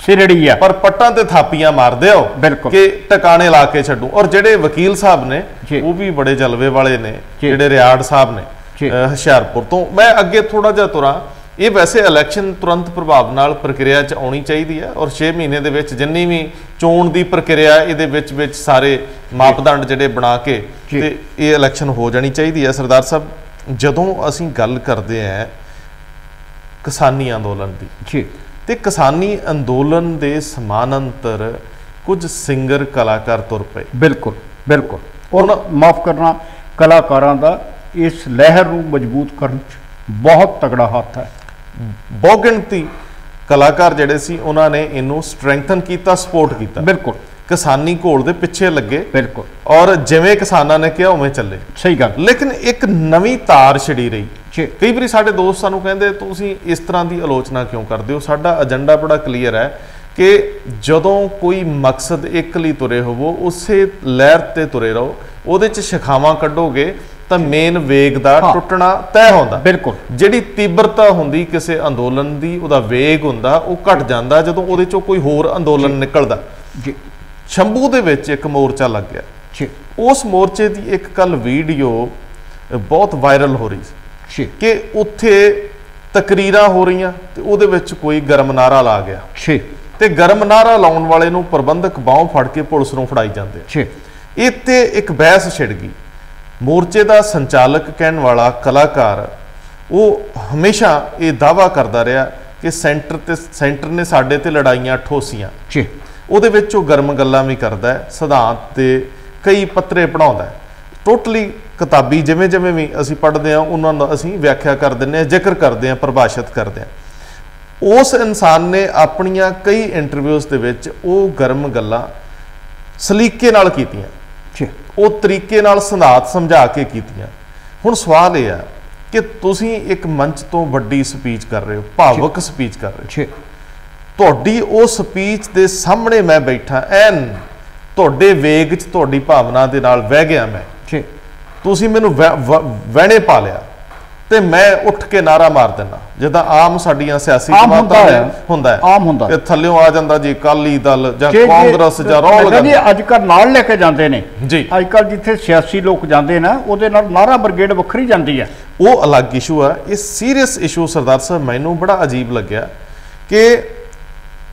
ਸਿਰੜੀ ਆ, ਪਰ ਪੱਟਾਂ ਤੇ ਥਾਪੀਆਂ ਮਾਰਦੇ ਹੋ ਕਿ ਟਿਕਾਣੇ ਲਾ ਕੇ ਛੱਡੂ। ਔਰ ਜਿਹੜੇ ਵਕੀਲ ਸਾਹਿਬ ਨੇ ਉਹ ਵੀ ਬੜੇ ਜਲਵੇ ਵਾਲੇ ਨੇ, ਜਿਹੜੇ ਰਿਆੜ ਸਾਹਿਬ ਨੇ ਹੁਸ਼ਿਆਰਪੁਰ ਤੋਂ। ਮੈਂ ਅੱਗੇ ਥੋੜਾ ਜਿਹਾ ਤੁਰਾਂ। ਇਹ ਵੈਸੇ ਇਲੈਕਸ਼ਨ ਤੁਰੰਤ ਪ੍ਰਭਾਵ ਨਾਲ ਪ੍ਰਕਿਰਿਆ 'ਚ ਆਉਣੀ ਚਾਹੀਦੀ ਹੈ, ਔਰ 6 ਮਹੀਨੇ ਦੇ ਵਿੱਚ ਜਿੰਨੀ ਵੀ ਚੋਣ ਦੀ ਪ੍ਰਕਿਰਿਆ ਇਹਦੇ ਵਿੱਚ ਸਾਰੇ ਮਾਪਦੰਡ ਜਿਹੜੇ ਬਣਾ ਕੇ ਤੇ ਇਹ ਇਲੈਕਸ਼ਨ ਹੋ ਜਾਣੀ ਚਾਹੀਦੀ ਹੈ। ਸਰਦਾਰ ਸਾਹਿਬ, ਜਦੋਂ ਅਸੀਂ ਗੱਲ ਕਰਦੇ ਹਾਂ ਕਿਸਾਨੀ ਅੰਦੋਲਨ ਦੀ, ਤੇ ਕਿਸਾਨੀ ਅੰਦੋਲਨ ਦੇ ਸਮਾਨਾਂਤਰ ਕੁਝ ਸਿੰਗਰ ਕਲਾਕਾਰ ਤੁਰ ਪਏ। ਬਿਲਕੁਲ ਬਿਲਕੁਲ। ਔਰ ਮਾਫ ਕਰਨਾ, ਕਲਾਕਾਰਾਂ ਦਾ ਇਸ ਲਹਿਰ ਨੂੰ ਮਜ਼ਬੂਤ ਕਰਨ 'ਚ ਬਹੁਤ ਤਗੜਾ ਹੱਥ ਹੈ। ਬਹੁਤ ਗਿਣਤੀ ਕਲਾਕਾਰ ਜਿਹੜੇ ਸੀ ਉਹਨਾਂ ਨੇ ਇਹਨੂੰ ਸਟਰੈਂਥਨ ਕੀਤਾ, ਸਪੋਰਟ ਕੀਤਾ। ਬਿਲਕੁਲ, ਕਿਸਾਨੀ ਘੋਲ ਦੇ ਪਿੱਛੇ ਲੱਗੇ। ਬਿਲਕੁਲ, ਔਰ ਜਿਵੇਂ ਕਿਸਾਨਾਂ ਨੇ ਕਿਹਾ ਉਵੇਂ ਚੱਲੇ। ਸਹੀ ਗੱਲ। ਲੇਕਿਨ ਇੱਕ ਨਵੀਂ ਤਾਰ ਛਿੜੀ ਰਹੀ। ਕਈ ਵਾਰੀ ਸਾਡੇ ਦੋਸਤ ਸਾਨੂੰ ਕਹਿੰਦੇ ਤੁਸੀਂ ਇਸ ਤਰ੍ਹਾਂ ਦੀ ਆਲੋਚਨਾ ਕਿਉਂ ਕਰਦੇ ਹੋ? ਸਾਡਾ ਏਜੰਡਾ ਬੜਾ ਕਲੀਅਰ ਹੈ कि जदों कोई मकसद एक लई तुरे होवो उसे लहर ते तुरे रहो, ਉਹਦੇ ਚ ਸ਼ਿਖਾਵਾਂ ਕੱਢੋਗੇ ਤਾਂ ਮੇਨ ਵੇਗ ਦਾ ਟੁੱਟਣਾ ਤੈਅ ਹੁੰਦਾ। ਬਿਲਕੁਲ ਜਿਹੜੀ ਤੀਬਰਤਾ ਹੁੰਦੀ ਕਿਸੇ ਅੰਦੋਲਨ ਦੀ, ਉਹਦਾ ਵੇਗ ਹੁੰਦਾ, ਉਹ ਘਟ ਜਾਂਦਾ ਜਦੋਂ ਉਹਦੇ ਚੋਂ ਕੋਈ ਹੋਰ ਅੰਦੋਲਨ ਨਿਕਲਦਾ। ਜੀ ਸ਼ੰਭੂ ਦੇ ਵਿੱਚ ਇੱਕ ਮੋਰਚਾ ਲੱਗ ਗਿਆ ਜੀ, ਉਸ ਮੋਰਚੇ ਦੀ ਇੱਕ ਕੱਲ ਵੀਡੀਓ ਬਹੁਤ ਵਾਇਰਲ ਹੋ ਰਹੀ ਸੀ ਕਿ ਉੱਥੇ ਤਕਰੀਰਾਂ ਹੋ ਰਹੀਆਂ ਤੇ ਉਹਦੇ ਵਿੱਚ ਕੋਈ ਗਰਮ ਨਾਰਾ ਲਾ ਗਿਆ ਤੇ ਗਰਮ ਨਾਰਾ ਲਾਉਣ ਵਾਲੇ ਨੂੰ ਪ੍ਰਬੰਧਕ ਬਾਹੋਂ ਫੜ ਕੇ ਪੁਲਿਸ ਨੂੰ ਫੜਾਈ ਜਾਂਦੇ। ਇੱਥੇ ਇੱਕ ਬਹਿਸ ਛਿੜ ਗਈ। ਮੋਰਚੇ ਦਾ ਸੰਚਾਲਕ ਕਹਿਣ ਵਾਲਾ ਕਲਾਕਾਰ ਉਹ ਹਮੇਸ਼ਾ ਇਹ ਦਾਅਵਾ ਕਰਦਾ ਰਿਹਾ ਕਿ ਸੈਂਟਰ ਨੇ ਸਾਡੇ ਤੇ ਲੜਾਈਆਂ ਠੋਸੀਆਂ। ਉਹਦੇ ਵਿੱਚ ਉਹ ਗਰਮ ਗੱਲਾਂ ਵੀ ਕਰਦਾ ਹੈ, ਸਿਧਾਂਤ ਤੇ ਕਈ ਪੱਤਰੇ ਪੜਾਉਂਦਾ ਹੈ। ਟੋਟਲੀ ਕਿਤਾਬੀ ਜਿਵੇਂ ਜਿਵੇਂ ਵੀ ਅਸੀਂ ਪੜ੍ਹਦੇ ਹਾਂ ਉਹਨਾਂ ਦਾ ਅਸੀਂ ਵਿਆਖਿਆ ਕਰ ਦਿੰਦੇ ਹਾਂ, ਜ਼ਿਕਰ ਕਰਦੇ ਹਾਂ, ਪਰਿਭਾਸ਼ਿਤ ਕਰਦੇ ਹਾਂ। ਉਸ ਇਨਸਾਨ ਨੇ ਆਪਣੀਆਂ ਕਈ ਇੰਟਰਵਿਊਜ਼ ਦੇ ਵਿੱਚ ਉਹ ਗਰਮ ਗੱਲਾਂ ਸਲੀਕੇ ਨਾਲ ਕੀਤੀਆਂ, ਉਹ ਤਰੀਕੇ ਨਾਲ ਸਿਧਾਂਤ ਸਮਝਾ ਕੇ ਕੀਤੀਆਂ। ਹੁਣ ਸਵਾਲ ਇਹ ਆ ਕਿ ਤੁਸੀਂ ਇੱਕ ਮੰਚ ਤੋਂ ਵੱਡੀ ਸਪੀਚ ਕਰ ਰਹੇ ਹੋ, ਭਾਵੁਕ ਸਪੀਚ ਕਰ ਰਹੇ ਹੋ, ਤੁਹਾਡੀ ਉਹ ਸਪੀਚ ਦੇ ਸਾਹਮਣੇ ਮੈਂ ਬੈਠਾ, ਐਨ ਤੁਹਾਡੇ ਵੇਗ 'ਚ ਤੁਹਾਡੀ ਭਾਵਨਾ ਦੇ ਨਾਲ ਵਹਿ ਗਿਆ ਮੈਂ, ਤੁਸੀਂ ਮੈਨੂੰ ਵਹਿਣੇ ਪਾ ਲਿਆ ਤੇ ਮੈਂ ਉੱਠ ਕੇ ਨਾਰਾ ਮਾਰ ਦਿੰਦਾ, ਜਿੱਦਾਂ ਆਮ ਸਾਡੀਆਂ ਸਿਆਸੀ ਜਮਾਤਾਂ ਹੁੰਦਾ ਹੈ, ਥੱਲਿਓਂ ਆ ਜਾਂਦਾ ਜੀ ਅਕਾਲੀ ਦਲ ਜਾਂ ਕਾਂਗਰਸ ਜਾਂ ਰਾਹੁਲ ਅੱਜ ਕੱਲ੍ਹ ਨਾਲ ਲੈ ਕੇ ਜਾਂਦੇ ਨੇ ਜੀ। ਅੱਜ ਕੱਲ੍ਹ ਜਿੱਥੇ ਸਿਆਸੀ ਲੋਕ ਜਾਂਦੇ ਨਾ ਉਹਦੇ ਨਾਲ ਨਾਰਾ ਬ੍ਰਿਗੇਡ ਵੱਖਰੀ ਜਾਂਦੀ ਹੈ, ਉਹ ਅਲੱਗ ਇਸ਼ੂ ਆ। ਇਹ ਸੀਰੀਅਸ ਇਸ਼ੂ ਸਰਦਾਰ ਸਾਹਿਬ ਮੈਨੂੰ ਬੜਾ ਅਜੀਬ ਲੱਗਿਆ ਕਿ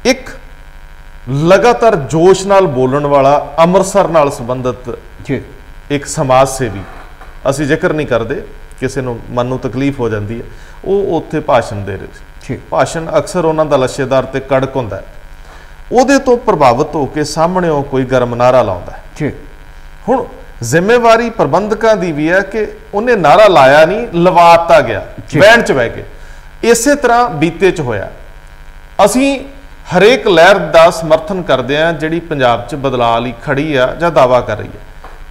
ਇੱਕ ਲਗਾਤਾਰ ਜੋਸ਼ ਨਾਲ ਬੋਲਣ ਵਾਲਾ ਅੰਮ੍ਰਿਤਸਰ ਨਾਲ ਸੰਬੰਧਿਤ ਇੱਕ ਸਮਾਜ ਸੇਵੀ, ਅਸੀਂ ਜ਼ਿਕਰ ਨਹੀਂ ਕਰਦੇ, ਕਿਸੇ ਨੂੰ ਮਨ ਨੂੰ ਤਕਲੀਫ ਹੋ ਜਾਂਦੀ ਹੈ, ਉਹ ਉੱਥੇ ਭਾਸ਼ਣ ਦੇ ਰਹੇ ਸੀ। ਭਾਸ਼ਣ ਅਕਸਰ ਉਹਨਾਂ ਦਾ ਲੱਛੇਦਾਰ ਤੇ ਕੜਕ ਹੁੰਦਾ ਹੈ, ਉਹਦੇ ਤੋਂ ਪ੍ਰਭਾਵਿਤ ਹੋ ਕੇ ਸਾਹਮਣੇ ਉਹ ਕੋਈ ਗਰਮ ਨਾਰਾ ਲਾਉਂਦਾ। ਹੁਣ ਜ਼ਿੰਮੇਵਾਰੀ ਪ੍ਰਬੰਧਕਾਂ ਦੀ ਵੀ ਹੈ ਕਿ ਉਹਨੇ ਨਾਰਾ ਲਾਇਆ ਨਹੀਂ, ਲਵਾਤਾ ਗਿਆ, ਵਹਿਣ 'ਚ ਬਹਿ ਕੇ। ਇਸੇ ਤਰ੍ਹਾਂ ਬੀਤੇ 'ਚ ਹੋਇਆ। ਅਸੀਂ ਹਰੇਕ ਲਹਿਰ ਦਾ ਸਮਰਥਨ ਕਰਦੇ ਹਾਂ ਜਿਹੜੀ ਪੰਜਾਬ 'ਚ ਬਦਲਾਅ ਲਈ ਖੜੀ ਆ ਜਾਂ ਦਾਅਵਾ ਕਰ ਰਹੀ ਹੈ,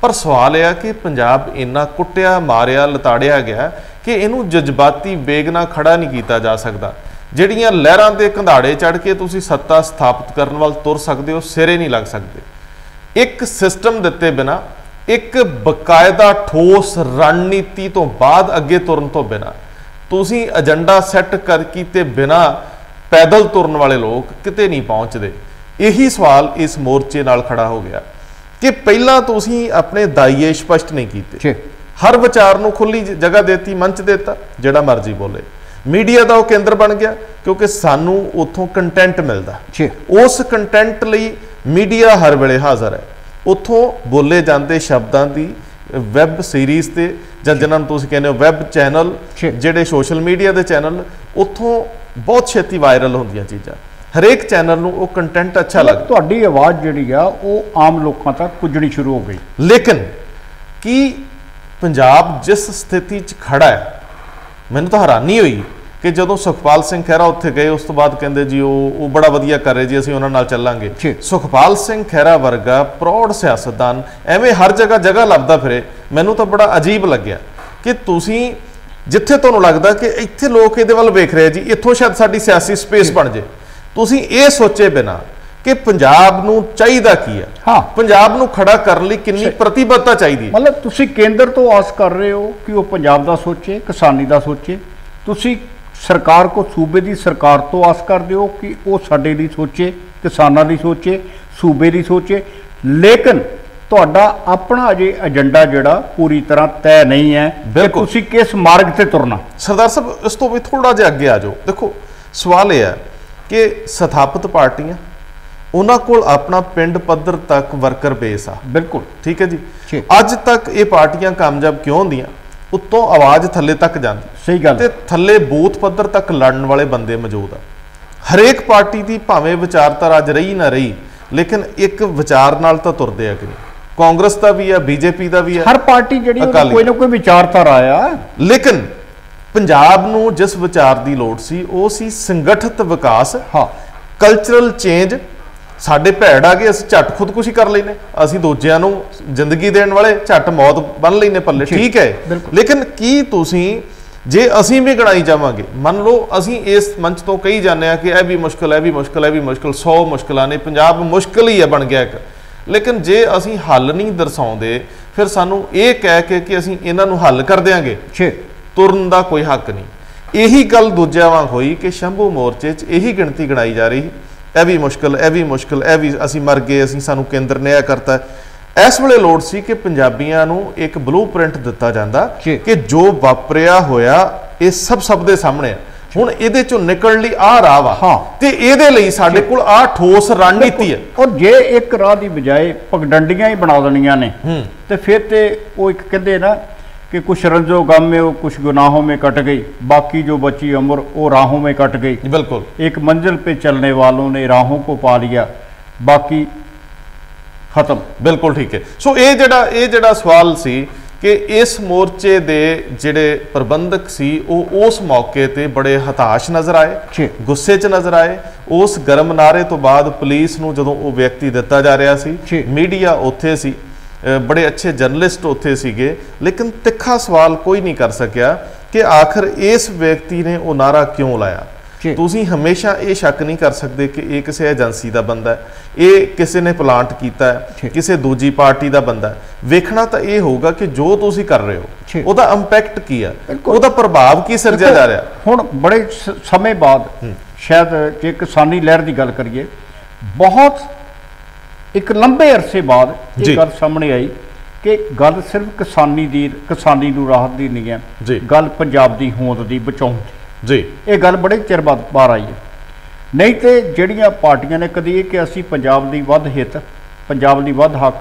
ਪਰ ਸਵਾਲ ਇਹ ਆ ਕਿ ਪੰਜਾਬ ਇੰਨਾ ਕੁੱਟਿਆ, ਮਾਰਿਆ, ਲਤਾੜਿਆ ਗਿਆ ਕਿ ਇਹਨੂੰ ਜਜ਼ਬਾਤੀ ਵੇਗ ਨਾਲ ਖੜਾ ਨਹੀਂ ਕੀਤਾ ਜਾ ਸਕਦਾ। ਜਿਹੜੀਆਂ ਲਹਿਰਾਂ ਦੇ ਕੰਧਾੜੇ ਚੜ੍ਹ ਕੇ ਤੁਸੀਂ ਸੱਤਾ ਸਥਾਪਿਤ ਕਰਨ ਵੱਲ ਤੁਰ ਸਕਦੇ ਹੋ, ਸਿਰੇ ਨਹੀਂ ਲੱਗ ਸਕਦੇ। ਇੱਕ ਸਿਸਟਮ ਦਿੱਤੇ ਬਿਨਾਂ, ਇੱਕ ਬਕਾਇਦਾ ਠੋਸ ਰਣਨੀਤੀ ਤੋਂ ਬਾਅਦ ਅੱਗੇ ਤੁਰਨ ਤੋਂ ਬਿਨਾਂ, ਤੁਸੀਂ ਏਜੰਡਾ ਸੈੱਟ ਕਰ ਕੀਤੇ ਬਿਨਾਂ ਪੈਦਲ ਤੁਰਨ ਵਾਲੇ ਲੋਕ ਕਿਤੇ ਨਹੀਂ ਪਹੁੰਚਦੇ। ਇਹੀ ਸਵਾਲ ਇਸ ਮੋਰਚੇ ਨਾਲ ਖੜਾ ਹੋ ਗਿਆ ਕਿ ਪਹਿਲਾਂ ਤੁਸੀਂ ਆਪਣੇ ਦਾਈਏ ਸਪਸ਼ਟ ਨਹੀਂ ਕੀਤੇ, ਹਰ ਵਿਚਾਰ ਨੂੰ ਖੁੱਲੀ ਜਗ੍ਹਾ ਦੇਤੀ, ਮੰਚ ਦੇਤਾ, ਜਿਹੜਾ ਮਰਜ਼ੀ ਬੋਲੇ। ਮੀਡੀਆ ਦਾ ਉਹ ਕੇਂਦਰ ਬਣ ਗਿਆ ਕਿਉਂਕਿ ਸਾਨੂੰ ਉੱਥੋਂ ਕੰਟੈਂਟ ਮਿਲਦਾ, ਉਸ ਕੰਟੈਂਟ ਲਈ ਮੀਡੀਆ ਹਰ ਵੇਲੇ ਹਾਜ਼ਰ ਹੈ। ਉੱਥੋਂ ਬੋਲੇ ਜਾਂਦੇ ਸ਼ਬਦਾਂ ਦੀ ਵੈਬ ਸੀਰੀਜ਼ ਤੇ ਜਾਂ ਜਿਹਨਾਂ ਨੂੰ ਤੁਸੀਂ ਕਹਿੰਦੇ ਹੋ ਵੈਬ ਚੈਨਲ, ਜਿਹੜੇ ਸੋਸ਼ਲ ਮੀਡੀਆ ਦੇ ਚੈਨਲ, ਉੱਥੋਂ ਬਹੁਤ ਛੇਤੀ ਵਾਇਰਲ ਹੁੰਦੀਆਂ ਚੀਜ਼ਾਂ। ਹਰੇਕ ਚੈਨਲ ਨੂੰ ਉਹ ਕੰਟੈਂਟ ਅੱਛਾ ਲੱਗਦਾ। ਤੁਹਾਡੀ ਆਵਾਜ਼ ਜਿਹੜੀ ਆ ਉਹ ਆਮ ਲੋਕਾਂ ਤੱਕ ਪੁੱਜਣੀ ਸ਼ੁਰੂ ਹੋ ਗਈ। ਲੇਕਿਨ ਕੀ ਪੰਜਾਬ ਜਿਸ ਸਥਿਤੀ 'ਚ ਖੜਾ ਹੈ, ਮੈਨੂੰ ਤਾਂ ਹੈਰਾਨੀ ਹੋਈ ਕਿ ਜਦੋਂ ਸੁਖਪਾਲ ਸਿੰਘ ਖਹਿਰਾ ਉੱਥੇ ਗਏ ਉਸ ਤੋਂ ਬਾਅਦ ਕਹਿੰਦੇ ਜੀ ਉਹ ਬੜਾ ਵਧੀਆ ਕਰ ਰਹੇ ਜੀ, ਅਸੀਂ ਉਹਨਾਂ ਨਾਲ ਚੱਲਾਂਗੇ। ਸੁਖਪਾਲ ਸਿੰਘ ਖਹਿਰਾ ਵਰਗਾ ਪ੍ਰੌੜ ਸਿਆਸਤਦਾਨ ਐਵੇਂ ਹਰ ਜਗ੍ਹਾ ਲੱਭਦਾ ਫਿਰੇ। ਮੈਨੂੰ ਤਾਂ ਬੜਾ ਅਜੀਬ ਲੱਗਿਆ ਕਿ ਤੁਸੀਂ ਜਿੱਥੇ ਤੁਹਾਨੂੰ ਲੱਗਦਾ ਕਿ ਇੱਥੇ ਲੋਕ ਇਹਦੇ ਵੱਲ ਵੇਖ ਰਹੇ ਜੀ, ਇੱਥੋਂ ਸ਼ਾਇਦ ਸਾਡੀ ਸਿਆਸੀ ਸਪੇਸ ਬਣ ਜੇ, ਤੁਸੀਂ ਇਹ ਸੋਚੇ ਬਿਨਾਂ ਕਿ ਪੰਜਾਬ ਨੂੰ ਚਾਹੀਦਾ ਕੀ ਹੈ, ਪੰਜਾਬ ਨੂੰ ਖੜਾ ਕਰਨ ਲਈ ਕਿੰਨੀ ਪ੍ਰਤੀਬੱਧਤਾ ਚਾਹੀਦੀ ਹੈ। ਮਤਲਬ ਤੁਸੀਂ ਕੇਂਦਰ ਤੋਂ ਆਸ ਕਰ ਰਹੇ ਹੋ ਕਿ ਉਹ ਪੰਜਾਬ ਦਾ ਸੋਚੇ, ਕਿਸਾਨੀ ਦਾ ਸੋਚੇ। ਤੁਸੀਂ ਸਰਕਾਰ ਕੋ ਸੂਬੇ ਦੀ ਸਰਕਾਰ ਤੋਂ ਆਸ ਕਰਦੇ ਹੋ ਕਿ ਉਹ ਸਾਡੇ ਲਈ ਸੋਚੇ, ਕਿਸਾਨਾਂ ਦੀ ਸੋਚੇ, ਸੂਬੇ ਦੀ ਸੋਚੇ। ਲੇਕਿਨ ਤੁਹਾਡਾ ਆਪਣਾ ਅਜੇ ਏਜੰਡਾ ਜਿਹੜਾ ਪੂਰੀ ਤਰ੍ਹਾਂ ਤੈਅ ਨਹੀਂ ਹੈ ਕਿ ਤੁਸੀਂ ਕਿਸ ਮਾਰਗ ਤੇ ਤੁਰਨਾ। ਸਰਦਾਰ ਸਾਹਿਬ ਇਸ ਤੋਂ ਵੀ ਥੋੜਾ ਜਿਹਾ ਅੱਗੇ ਆ ਜਾਓ। ਦੇਖੋ ਸਵਾਲ ਇਹ ਹੈ ਕਿ ਸਥਾਪਿਤ ਪਾਰਟੀਆਂ, ਉਹਨਾਂ ਕੋਲ ਆਪਣਾ ਪਿੰਡ ਪੱਧਰ ਤੱਕ ਵਰਕਰ ਬੇਸ ਆ। ਬਿਲਕੁਲ ਠੀਕ ਹੈ ਜੀ। ਅੱਜ ਤੱਕ ਇਹ ਪਾਰਟੀਆਂ ਕਾਮਯਾਬ ਕਿਉਂ ਹੁੰਦੀਆਂ? ਉੱਤੋਂ ਆਵਾਜ਼ ਥੱਲੇ ਤੱਕ ਜਾਂਦੀ। ਸਹੀ ਗੱਲ। ਤੇ ਥੱਲੇ ਬੂਥ ਪੱਧਰ ਤੱਕ ਲੜਨ ਵਾਲੇ ਬੰਦੇ ਮੌਜੂਦ ਆ। ਹਰੇਕ ਪਾਰਟੀ ਦੀ ਭਾਵੇਂ ਵਿਚਾਰਧਾਰਾ ਅੱਜ ਰਹੀ ਨਾ ਰਹੀ, ਲੇਕਿਨ ਇੱਕ ਵਿਚਾਰ ਨਾਲ ਤਾਂ ਤੁਰਦੇ ਆ। ਕਿ ਕਾਂਗਰਸ ਦਾ ਵੀ ਆ, ਬੀਜੇਪੀ ਦਾ ਵੀ ਆ, ਹਰ ਪਾਰਟੀ ਜਿਹੜੀ ਕੋਈ ਨਾ ਕੋਈ ਵਿਚਾਰਧਾਰਾ ਆ। ਲੇਕਿਨ ਪੰਜਾਬ ਨੂੰ ਜਿਸ ਵਿਚਾਰ ਦੀ ਲੋੜ ਸੀ ਉਹ ਸੀ ਸੰਗਠਿਤ ਵਿਕਾਸ, ਕਲਚਰਲ ਚੇਂਜ। ਸਾਡੇ ਭੈੜ ਆ ਗਏ, ਅਸੀਂ ਝੱਟ ਖੁਦਕੁਸ਼ੀ ਕਰ ਲੈਨੇ, ਅਸੀਂ ਦੂਜਿਆਂ ਨੂੰ ਜ਼ਿੰਦਗੀ ਦੇਣ ਵਾਲੇ ਝੱਟ ਮੌਤ ਬੰਨ ਲੈਨੇ ਪੱਲੇ। ਠੀਕ ਹੈ, ਲੇਕਿਨ ਕੀ ਤੁਸੀਂ ਜੇ ਅਸੀਂ ਵੀ ਗਣਾਈ ਜਾਵਾਂਗੇ, ਮੰਨ ਲਓ ਅਸੀਂ ਇਸ ਮੰਚ ਤੋਂ ਕਹੀ ਜਾਂਦੇ ਆ ਕਿ ਇਹ ਵੀ ਮੁਸ਼ਕਿਲ ਹੈ, ਇਹ ਵੀ ਮੁਸ਼ਕਿਲ ਹੈ, ਇਹ ਵੀ ਮੁਸ਼ਕਿਲ, 100 ਮੁਸ਼ਕਿਲਾਂ ਨੇ, ਪੰਜਾਬ ਮੁਸ਼ਕਿਲ ਹੀ ਹੈ ਬਣ ਗਿਆ ਇੱਕ, ਲੇਕਿਨ ਜੇ ਅਸੀਂ ਹੱਲ ਨਹੀਂ ਦਰਸਾਉਂਦੇ ਫਿਰ ਸਾਨੂੰ ਇਹ ਕਹਿ ਕੇ ਕਿ ਅਸੀਂ ਇਹਨਾਂ ਨੂੰ ਹੱਲ ਕਰ ਦਿਆਂਗੇ, ਤੁਰਨ ਦਾ ਕੋਈ ਹੱਕ ਨਹੀਂ। ਇਹੀ ਗੱਲ ਦੂਜਿਆਂ ਵਾਂਗ ਹੋਈ ਕਿ ਸ਼ੰਭੂ ਮੋਰਚੇ 'ਚ ਇਹੀ ਗਿਣਤੀ ਗਣਾਈ ਜਾ ਰਹੀ, ਇਹ ਵੀ ਮੁਸ਼ਕਿਲ, ਇਹ ਵੀ ਮੁਸ਼ਕਿਲ, ਇਹ ਵੀ ਅਸੀਂ ਮਰ ਗਏ, ਅਸੀਂ ਸਾਨੂੰ ਕੇਂਦਰ ਨੇ ਇਹ ਕਰਤਾ। ਇਸ ਵੇਲੇ ਲੋੜ ਸੀ ਕਿ ਪੰਜਾਬੀਆਂ ਨੂੰ ਇੱਕ ਬਲੂ ਪ੍ਰਿੰਟ ਦਿੱਤਾ ਜਾਂਦਾ ਕਿ ਜੋ ਵਾਪਰਿਆ ਹੋਇਆ ਇਹ ਸਭ ਦੇ ਸਾਹਮਣੇ ਆ, ਹੁਣ ਇਹਦੇ ਚੋਂ ਨਿਕਲਣ ਲਈ ਆਹ ਰਾਹ ਵਾ ਤੇ ਇਹਦੇ ਲਈ ਸਾਡੇ ਕੋਲ ਆਹ ਠੋਸ ਰਣਨੀਤੀ ਹੈ। ਔਰ ਜੇ ਇੱਕ ਰਾਹ ਦੀ ਬਜਾਏ ਪਗਡੰਡੀਆਂ ਹੀ ਬਣਾ ਦੇਣੀਆਂ ਨੇ ਤੇ ਫਿਰ ਤੇ ਉਹ ਇੱਕ ਕਹਿੰਦੇ ਨਾ कि कुछ रंजो गम में वो कुछ गुनाहों में कट गई, बाकी जो बची उम्र वो राहों में कट गई। बिल्कुल, एक मंजिल पे चलने वालों ने राहों को पा लिया, बाकी खत्म। बिल्कुल ठीक है। सो ये जड़ा सवाल सी कि इस मोर्चे दे जिहड़े प्रबंधक सी उस मौके ते बड़े हताश नज़र आए, गुस्से च नज़र आए। उस गर्म नारे तो बाद पुलिस नूं जदों वो व्यक्ति दिता जा रहा सी, मीडिया उत्थे सी, बड़े अच्छे जर्नलिस्ट उत्थे सीगे, लेकिन तिखा सवाल कोई नहीं कर सकिया कि आखिर इस व्यक्ति ने वो नारा क्यों लाया। तुसीं हमेशा ये शक नहीं कर सकते कि ये किसी एजेंसी का बंदा है, ये किसी ने प्लांट किया है, किसी दूजी पार्टी का बंदा है। वेखना तो ये होगा कि जो तुसीं कर रहे हो उसका इंपैक्ट की है, उसका प्रभाव की सिरजा जा रहा। हुण बड़े समय बाद शायद जे किसानी लहर की गल करिए, बहुत एक लंबे अरसे बाद ये गल सामने आई कि गल सिर्फ किसानी नूं राहत दी नहीं है, गल पंजाब दी होंद दी बचाउण दी। ये गल बड़े चिर बाद बाहर आई है। नहीं तो जिहड़ियां पार्टियां ने कदी कि असीं पंजाब दी वध हित, पंजाब दी वध हक,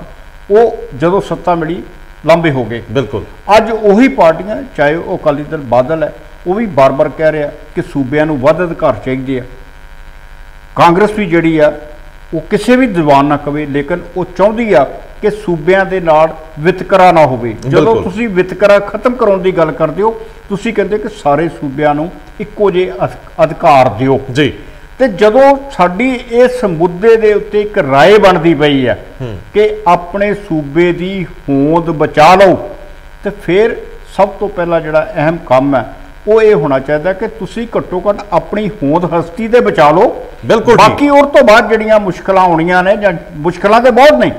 वो जदों सत्ता मिली लंबे हो गए। बिल्कुल, अज उही पार्टियां चाहे वो अकाली दल बादल है, वो भी बार बार कह रहा कि सूबियां नूं वध अधिकार चाहिए है। कांग्रेस भी जिहड़ी आ वो किसी भी दीवान ना कवे, लेकिन वो चाहती आ कि सूबियां दे नाल वितकरा ना होवे। जदों तुसीं वितकरा खत्म कराउण दी गल करदे हो, तुसीं कहंदे कि सारे सूबियां नूं इक्को जिहे अधिकार दिओ जी, ते जदों साडी इस मुद्दे दे उत्ते एक राय बनदी पई है कि अपने सूबे दी होंद बचा लो, ते फिर सब तो पहला जिहड़ा अहम काम है वो ये होना चाहिए कि तुसी घट्टो घट अपनी होंद हस्ती ते बचा लो। बिल्कुल, बाकी उस तो बाद जिहड़ियां मुश्किलां होणियां ने, जां मुश्किलां ते बहुत नहीं,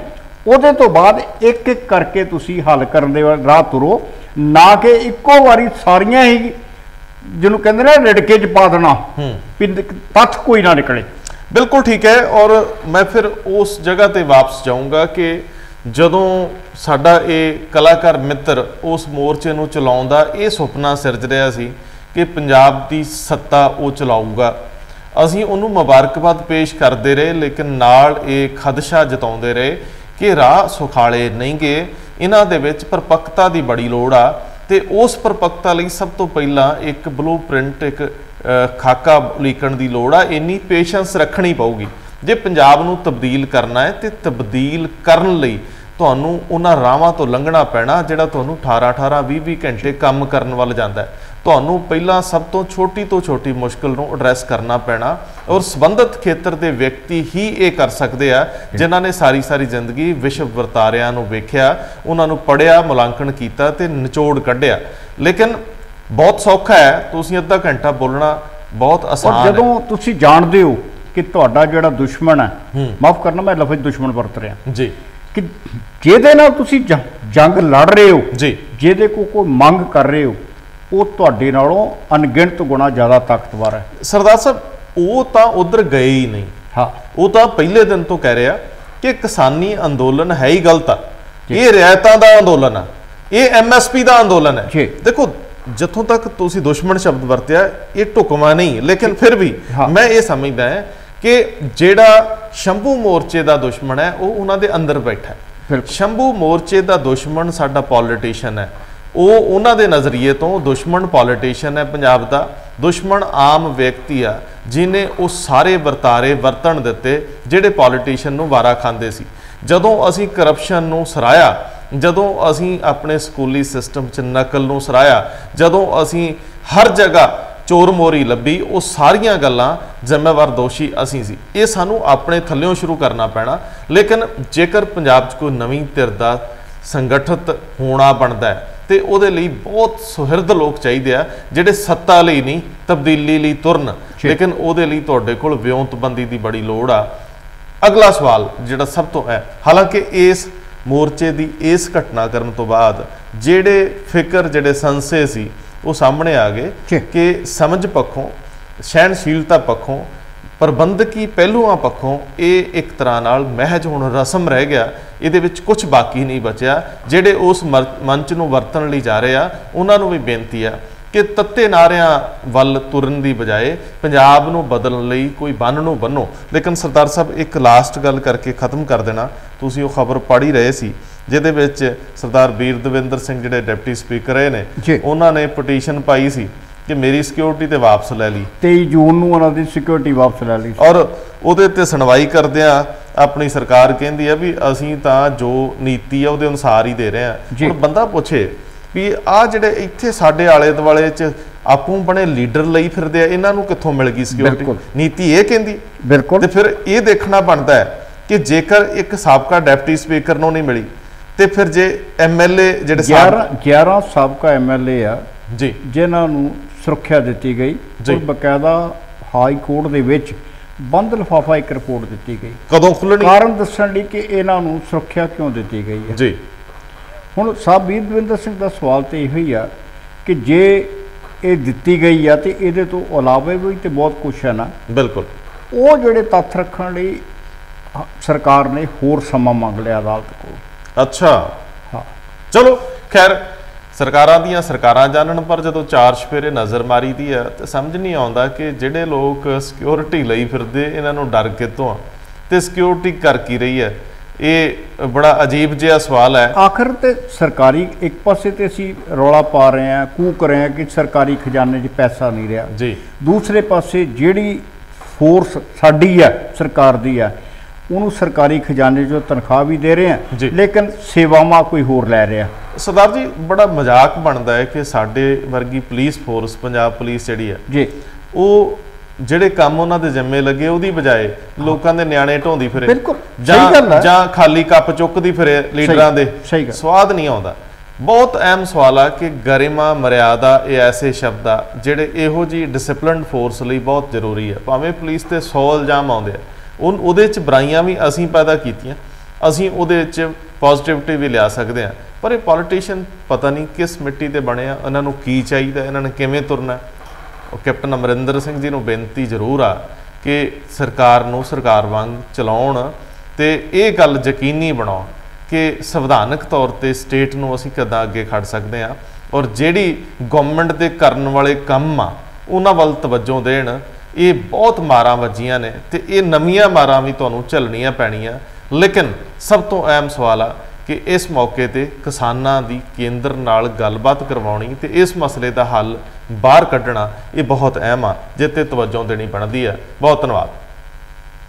उहदे तो बाद एक एक करके तुसी हल करन दे राह तुरो, ना कि इक्को वारी सारियां ही जिन्हों कहंदे ने रिड़के च पा देना, तत्थ कोई ना निकले। बिल्कुल ठीक है। और मैं फिर उस जगह ते वापस जाऊंगा कि ਜਦੋਂ ਸਾਡਾ ਇਹ ਕਲਾਕਾਰ ਮਿੱਤਰ ਉਸ ਮੋਰਚੇ ਨੂੰ ਚਲਾਉਣ ਦਾ ਇਹ ਸੁਪਨਾ ਸਿਰਜ ਰਿਹਾ ਸੀ ਕਿ ਪੰਜਾਬ ਦੀ ਸੱਤਾ ਉਹ ਚਲਾਊਗਾ, ਅਸੀਂ ਉਹਨੂੰ ਮੁਬਾਰਕਬਾਦ ਪੇਸ਼ ਕਰਦੇ ਰਹੇ, ਲੇਕਿਨ ਨਾਲ ਇਹ ਖਦਸ਼ਾ ਜਤਾਉਂਦੇ ਰਹੇ ਕਿ ਰਾਹ ਸੁਖਾਲੇ ਨਹੀਂ ਗਏ, ਇਹਨਾਂ ਦੇ ਵਿੱਚ ਪਰਪੱਕਤਾ ਦੀ ਬੜੀ ਲੋੜ ਆ, ਤੇ ਉਸ ਪਰਪੱਕਤਾ ਲਈ ਸਭ ਤੋਂ ਪਹਿਲਾਂ ਇੱਕ ਬਲੂ ਪ੍ਰਿੰਟ, ਇੱਕ ਖਾਕਾ ਉਲੀਕਣ ਦੀ ਲੋੜ ਆ। ਇੰਨੀ ਪੇਸ਼ੈਂਸ ਰੱਖਣੀ ਪਊਗੀ ਜੇ ਪੰਜਾਬ ਨੂੰ ਤਬਦੀਲ ਕਰਨਾ ਹੈ, ਤੇ ਤਬਦੀਲ ਕਰਨ ਲਈ ਤੁਹਾਨੂੰ ਉਹਨਾਂ ਰਾਵਾਂ ਤੋਂ ਲੰਘਣਾ ਪੈਣਾ ਜਿਹੜਾ ਤੁਹਾਨੂੰ 18-18 20-20 ਘੰਟੇ ਕੰਮ ਕਰਨ ਵੱਲ ਜਾਂਦਾ ਹੈ। ਤੁਹਾਨੂੰ ਪਹਿਲਾਂ ਸਭ ਤੋਂ ਛੋਟੀ ਮੁਸ਼ਕਿਲ ਨੂੰ ਐਡਰੈਸ ਕਰਨਾ ਪੈਣਾ, ਔਰ ਸੰਬੰਧਿਤ ਖੇਤਰ ਦੇ ਵਿਅਕਤੀ ਹੀ ਇਹ ਕਰ ਸਕਦੇ ਆ ਜਿਨ੍ਹਾਂ ਨੇ ਸਾਰੀ ਜ਼ਿੰਦਗੀ ਵਿਸ਼ਵ ਵਰਤਾਰਿਆਂ ਨੂੰ ਵੇਖਿਆ, ਉਹਨਾਂ ਨੂੰ ਪੜ੍ਹਿਆ, ਮੁਲਾਂਕਣ ਕੀਤਾ ਤੇ ਨਿਚੋੜ ਕੱਢਿਆ। ਲੇਕਿਨ ਬਹੁਤ ਸੌਖਾ ਹੈ, ਤੁਸੀਂ ਅੱਧਾ ਘੰਟਾ ਬੋਲਣਾ ਬਹੁਤ ਆਸਾਨ ਹੈ। ਜਦੋਂ ਤੁਸੀਂ ਜਾਣਦੇ ਹੋ कि तुहाडा जिहड़ा दुश्मन है, माफ़ करना मैं लफज दुश्मन वरत रहा जी, कि जिहदे नाल तुसीं जंग लड़ रहे हो जी, जिहदे कोई मंग कर रहे हो, वो तुहाडे नालों अनगिनत गुणा ज़्यादा ताकतवर है। सरदार साहब वो तो उधर गए ही नहीं। हाँ, वो तो पहले दिन तो कह रहा कि किसानी अंदोलन है ही गलत है, ये रियायतां दा अंदोलन है, ये MSP का अंदोलन है। देखो जिथों तक तुसीं दुश्मन शब्द वरत्या ये ढुकमा नहीं, लेकिन फिर भी मैं ये समझदा है कि ਜਿਹੜਾ ਸ਼ੰਭੂ ਮੋਰਚੇ ਦਾ ਦੁਸ਼ਮਣ ਹੈ ਉਹ ਉਹਨਾਂ ਦੇ ਅੰਦਰ ਬੈਠਾ ਹੈ। ਸ਼ੰਭੂ ਮੋਰਚੇ ਦਾ ਦੁਸ਼ਮਣ ਸਾਡਾ ਪੋਲੀਟੀਸ਼ੀਅਨ ਹੈ, ਉਹ ਉਹਨਾਂ ਦੇ ਨਜ਼ਰੀਏ ਤੋਂ ਦੁਸ਼ਮਣ ਪੋਲੀਟੀਸ਼ੀਅਨ ਹੈ ਪੰਜਾਬ ਦਾ। ਦੁਸ਼ਮਣ ਆਮ ਵਿਅਕਤੀ ਆ ਜਿਹਨੇ ਉਹ ਸਾਰੇ ਵਰਤਾਰੇ ਵਰਤਣ ਦਿੱਤੇ ਜਿਹੜੇ ਪੋਲੀਟੀਸ਼ੀਅਨ ਨੂੰ ਵਾਰਾ ਖਾਂਦੇ ਸੀ। ਜਦੋਂ ਅਸੀਂ ਕਰਪਸ਼ਨ ਨੂੰ ਸਰਾਇਆ, ਜਦੋਂ ਅਸੀਂ ਆਪਣੇ ਸਕੂਲੀ ਸਿਸਟਮ 'ਚ ਨਕਲ ਨੂੰ ਸਰਾਇਆ, ਜਦੋਂ ਅਸੀਂ ਹਰ ਜਗ੍ਹਾ ਚੋਰ ਮੋਰੀ ਲੱਭੀ, ਉਹ ਸਾਰੀਆਂ ਗੱਲਾਂ ਜ਼ਿੰਮੇਵਾਰ ਦੋਸ਼ੀ ਅਸੀਂ ਸੀ। ਇਹ ਸਾਨੂੰ ਆਪਣੇ ਥੱਲਿਓਂ ਸ਼ੁਰੂ ਕਰਨਾ ਪੈਣਾ। ਲੇਕਿਨ ਜੇਕਰ ਪੰਜਾਬ 'ਚ ਕੋਈ ਨਵੀਂ ਧਿਰ ਦਾ ਸੰਗਠਿਤ ਹੋਣਾ ਬਣਦਾ ਹੈ, ਤੇ ਉਹਦੇ ਲਈ ਬਹੁਤ ਸੁਹਿਰਦ ਲੋਕ ਚਾਹੀਦੇ ਆ ਜਿਹੜੇ ਸੱਤਾ ਲਈ ਨਹੀਂ ਤਬਦੀਲੀ ਲਈ ਤੁਰਨ, ਲੇਕਿਨ ਉਹਦੇ ਲਈ ਤੁਹਾਡੇ ਕੋਲ ਵਿਉਂਤਬੰਦੀ ਦੀ ਬੜੀ ਲੋੜ ਆ। ਅਗਲਾ ਸਵਾਲ ਜਿਹੜਾ ਸਭ ਤੋਂ ਹੈ, ਹਾਲਾਂਕਿ ਇਸ ਮੋਰਚੇ ਦੀ ਇਸ ਘਟਨਾਕ੍ਰਮ ਤੋਂ ਬਾਅਦ ਜਿਹੜੇ ਫਿਕਰ ਜਿਹੜੇ ਸੰਸੇ ਸੀ ਉਹ ਸਾਹਮਣੇ ਆ ਗਏ ਕਿ ਸਮਝ ਪੱਖੋਂ, ਸਹਿਣਸ਼ੀਲਤਾ ਪੱਖੋਂ, ਪ੍ਰਬੰਧਕੀ ਪਹਿਲੂਆਂ ਪੱਖੋਂ ਇਹ ਇੱਕ ਤਰ੍ਹਾਂ ਨਾਲ ਮਹਿਜ ਹੁਣ ਰਸਮ ਰਹਿ ਗਿਆ, ਇਹਦੇ ਵਿੱਚ ਕੁਝ ਬਾਕੀ ਨਹੀਂ ਬਚਿਆ। ਜਿਹੜੇ ਉਸ ਮੰਚ ਨੂੰ ਵਰਤਣ ਲਈ ਜਾ ਰਹੇ ਆ ਉਹਨਾਂ ਨੂੰ ਵੀ ਬੇਨਤੀ ਆ ਕਿ ਤੱਤੇ ਨਾਰਿਆਂ ਵੱਲ ਤੁਰਨ ਦੀ ਬਜਾਏ ਪੰਜਾਬ ਨੂੰ ਬਦਲਣ ਲਈ ਕੋਈ ਬੰਨ ਨੂੰ ਬੰਨੋ। ਲੇਕਿਨ ਸਰਦਾਰ ਸਾਹਿਬ ਇੱਕ ਲਾਸਟ ਗੱਲ ਕਰਕੇ ਖਤਮ ਕਰ ਦੇਣਾ, ਤੁਸੀਂ ਉਹ ਖਬਰ ਪੜ੍ਹ ਹੀ ਰਹੇ ਸੀ ਜਿਹਦੇ ਵਿੱਚ ਸਰਦਾਰ ਬੀਰ ਦਵਿੰਦਰ ਸਿੰਘ ਜਿਹੜੇ ਡਿਪਟੀ ਸਪੀਕਰ ਰਹੇ ਨੇ, ਉਹਨਾਂ ਨੇ ਪਟੀਸ਼ਨ ਪਾਈ ਸੀ ਕਿ ਮੇਰੀ ਸਿਕਿਉਰਿਟੀ ਤੇ ਵਾਪਸ ਲੈ ਲਈ। 23 ਜੂਨ ਨੂੰ ਉਹਨਾਂ ਦੀ ਸਿਕਿਉਰਿਟੀ ਵਾਪਸ ਲੈ ਲਈ ਔਰ ਉਹਦੇ ਤੇ ਸੁਣਵਾਈ ਕਰਦਿਆਂ ਆਪਣੀ ਸਰਕਾਰ ਕਹਿੰਦੀ ਆ ਵੀ ਅਸੀਂ ਤਾਂ ਜੋ ਨੀਤੀ ਆ ਉਹਦੇ ਅਨੁਸਾਰ ਹੀ ਦੇ ਰਹੇ ਆ। ਹੁਣ ਬੰਦਾ ਪੁੱਛੇ ਵੀ ਆ ਜਿਹੜੇ ਇੱਥੇ ਸਾਡੇ ਆਲੇ ਦੁਆਲੇ 'ਚ ਆਪੂ ਬਣੇ ਲੀਡਰ ਲਈ ਫਿਰਦੇ ਆ, ਇਹਨਾਂ ਨੂੰ ਕਿੱਥੋਂ ਮਿਲ ਗਈ ਸਿਕਿਉਰਿਟੀ? ਨੀਤੀ ਇਹ ਕਹਿੰਦੀ। ਬਿਲਕੁਲ। ਤੇ ਫਿਰ ਇਹ ਦੇਖਣਾ ਬਣਦਾ ਹੈ ਕਿ ਜੇਕਰ ਇੱਕ ਸਾਬਕਾ ਡਿਪਟੀ ਸਪੀਕਰ ਨੂੰ ਨਹੀਂ ਮਿਲੀ ਤੇ ਫਿਰ ਜੇ ਐਮਐਲਏ ਜਿਹੜੇ 11 ਸਾਬਕਾ ਐਮਐਲਏ ਆ ਜੀ ਜਿਨ੍ਹਾਂ ਨੂੰ ਸੁਰੱਖਿਆ ਦਿੱਤੀ ਗਈ, ਔਰ ਬਕਾਇਦਾ ਹਾਈ ਕੋਰਟ ਦੇ ਵਿੱਚ ਬੰਦ ਲਿਫਾਫਾ ਇੱਕ ਰਿਪੋਰਟ ਦਿੱਤੀ ਗਈ, ਕਦੋਂ ਖੁੱਲਣੀ, ਕਾਰਨ ਦੱਸਣ ਲਈ ਕਿ ਇਹਨਾਂ ਨੂੰ ਸੁਰੱਖਿਆ ਕਿਉਂ ਦਿੱਤੀ ਗਈ ਹੈ ਜੀ। ਹੁਣ ਸਾਹਿਬ ਬੀਰ ਦਵਿੰਦਰ ਸਿੰਘ ਦਾ ਸਵਾਲ ਤੇ ਇਹੋ ਹੀ ਆ ਕਿ ਜੇ ਇਹ ਦਿੱਤੀ ਗਈ ਆ ਤੇ ਇਹਦੇ ਤੋਂ ਇਲਾਵਾ ਵੀ ਤੇ ਬਹੁਤ ਕੁਛ ਹੈ ਨਾ। ਬਿਲਕੁਲ। ਉਹ ਜਿਹੜੇ ਤੱਥ ਰੱਖਣ ਲਈ ਸਰਕਾਰ ਨੇ ਹੋਰ ਸਮਾਂ ਮੰਗ ਲਿਆ ਅਦਾਲਤ ਕੋਲ। ਅੱਛਾ, ਹਾਂ, ਚਲੋ ਖੈਰ ਸਰਕਾਰਾਂ ਦੀਆਂ ਸਰਕਾਰਾਂ ਜਾਣਨ, ਪਰ ਜਦੋਂ ਚਾਰ ਚੁਫੇਰੇ ਨਜ਼ਰ ਮਾਰੀ ਦੀ ਆ ਤੇ ਸਮਝ ਨਹੀਂ ਆਉਂਦਾ ਕਿ ਜਿਹੜੇ ਲੋਕ ਸਿਕਿਉਰਿਟੀ ਲਈ ਫਿਰਦੇ ਇਹਨਾਂ ਨੂੰ ਡਰ ਕਿਤੋਂ ਆ ਤੇ ਸਿਕਿਉਰਿਟੀ ਕਰ ਕੀ ਰਹੀ ਹੈ। ਇਹ ਬੜਾ ਅਜੀਬ ਜਿਹਾ ਸਵਾਲ ਹੈ। ਆਖਰ ਤੇ ਸਰਕਾਰੀ ਇੱਕ ਪਾਸੇ ਤੇ ਅਸੀਂ ਰੌਲਾ ਪਾ ਰਹੇ ਹਾਂ, ਕੂਕ ਰਹੇ ਹਾਂ ਕਿ ਸਰਕਾਰੀ ਖਜ਼ਾਨੇ 'ਚ ਪੈਸਾ ਨਹੀਂ ਰਿਹਾ ਜੀ, ਦੂਸਰੇ ਪਾਸੇ ਜਿਹੜੀ ਫੋਰਸ ਸਾਡੀ ਆ ਸਰਕਾਰ ਦੀ ਆ ਉਹਨੂੰ ਸਰਕਾਰੀ ਖਜ਼ਾਨੇ 'ਚੋਂ ਤਨਖਾਹ ਵੀ ਦੇ ਰਹੇ ਆ, ਲੇਕਿਨ ਸੇਵਾਵਾਂ ਕੋਈ ਹੋਰ ਲੈ ਰਿਹਾ। ਸਰਦਾਰ ਜੀ ਬੜਾ ਮਜ਼ਾਕ ਬਣਦਾ ਹੈ ਕਿ ਸਾਡੇ ਵਰਗੀ ਪੁਲਿਸ ਫੋਰਸ, ਪੰਜਾਬ ਪੁਲਿਸ ਜਿਹੜੀ ਹੈ ਜੀ, ਉਹ ਜਿਹੜੇ ਕੰਮ ਉਹਨਾਂ ਦੇ ਜ਼ਿੰਮੇ ਲੱਗੇ ਉਹਦੀ ਬਜਾਏ ਲੋਕਾਂ ਦੇ ਨਿਆਣੇ ਢੋਂਦੀ ਫਿਰੇ, ਬਿਲਕੁਲ ਸਹੀ ਗੱਲ ਹੈ, ਜਾਂ ਖਾਲੀ ਕੱਪ ਚੁੱਕਦੀ ਫਿਰੇ ਲੀਡਰਾਂ ਦੇ। ਸਵਾਦ ਨਹੀਂ ਆਉਂਦਾ। ਬਹੁਤ ਅਹਿਮ ਸਵਾਲ ਆ ਕਿ ਗਰਿਮਾ, ਮਰਿਆਦਾ ਇਹ ਐਸੇ ਸ਼ਬਦ ਆ ਜਿਹੜੇ ਇਹੋ ਜਿਹੀ ਡਿਸਪਲਿਨਡ ਫੋਰਸ ਲਈ ਬਹੁਤ ਜ਼ਰੂਰੀ ਹੈ। ਭਾਵੇਂ ਪੁਲਿਸ ਤੇ 100 ਇਲਜ਼ਾਮ ਆਉਂਦੇ ਆ, ਉਹਦੇ 'ਚ ਬੁਰਾਈਆਂ ਵੀ ਅਸੀਂ ਪੈਦਾ ਕੀਤੀਆਂ, ਅਸੀਂ ਉਹਦੇ 'ਚ ਪੋਜ਼ਿਟਿਵਿਟੀ ਵੀ ਲਿਆ ਸਕਦੇ ਹਾਂ, ਪਰ ਇਹ ਪੋਲੀਟੀਸ਼ੀਅਨ ਪਤਾ ਨਹੀਂ ਕਿਸ ਮਿੱਟੀ ਦੇ ਬਣੇ ਆ, ਇਹਨਾਂ ਨੂੰ ਕੀ ਚਾਹੀਦਾ, ਇਹਨਾਂ ਨੇ ਕਿਵੇਂ ਤੁਰਨਾ। ਉਹ ਕੈਪਟਨ ਅਮਰਿੰਦਰ ਸਿੰਘ ਜੀ ਨੂੰ ਬੇਨਤੀ ਜ਼ਰੂਰ ਆ ਕਿ ਸਰਕਾਰ ਨੂੰ ਸਰਕਾਰ ਵਾਂਗ ਚਲਾਉਣ ਤੇ ਇਹ ਗੱਲ ਯਕੀਨੀ ਬਣਾਉਣ ਕਿ ਸੰਵਿਧਾਨਕ ਤੌਰ ਤੇ ਸਟੇਟ ਨੂੰ ਅਸੀਂ ਕਿੱਦਾਂ ਅੱਗੇ ਖੜ ਸਕਦੇ ਹਾਂ, ਔਰ ਜਿਹੜੀ ਗਵਰਨਮੈਂਟ ਦੇ ਕਰਨ ਵਾਲੇ ਕੰਮ ਆ ਉਹਨਾਂ ਵੱਲ ਤਵੱਜੋ ਦੇਣ। ਇਹ ਬਹੁਤ ਮਾਰਾਂ ਵੱਜੀਆਂ ਨੇ ਤੇ ਇਹ ਨਵੀਆਂ ਮਾਰਾਂ ਵੀ ਤੁਹਾਨੂੰ ਝੱਲਣੀਆਂ ਪੈਣੀਆਂ। ਲੇਕਿਨ ਸਭ ਤੋਂ ਅਹਿਮ ਸਵਾਲ ਆ ਕਿ ਇਸ ਮੌਕੇ ਤੇ ਕਿਸਾਨਾਂ ਦੀ ਕੇਂਦਰ ਨਾਲ ਗੱਲਬਾਤ ਕਰਵਾਉਣੀ ਤੇ ਇਸ ਮਸਲੇ ਦਾ ਹੱਲ ਬਾਹਰ ਕੱਢਣਾ, ਇਹ ਬਹੁਤ ਅਹਿਮ ਆ, ਜਿੱਤੇ ਤਵੱਜੋ ਦੇਣੀ ਬਣਦੀ ਹੈ। ਬਹੁਤ ਧੰਨਵਾਦ।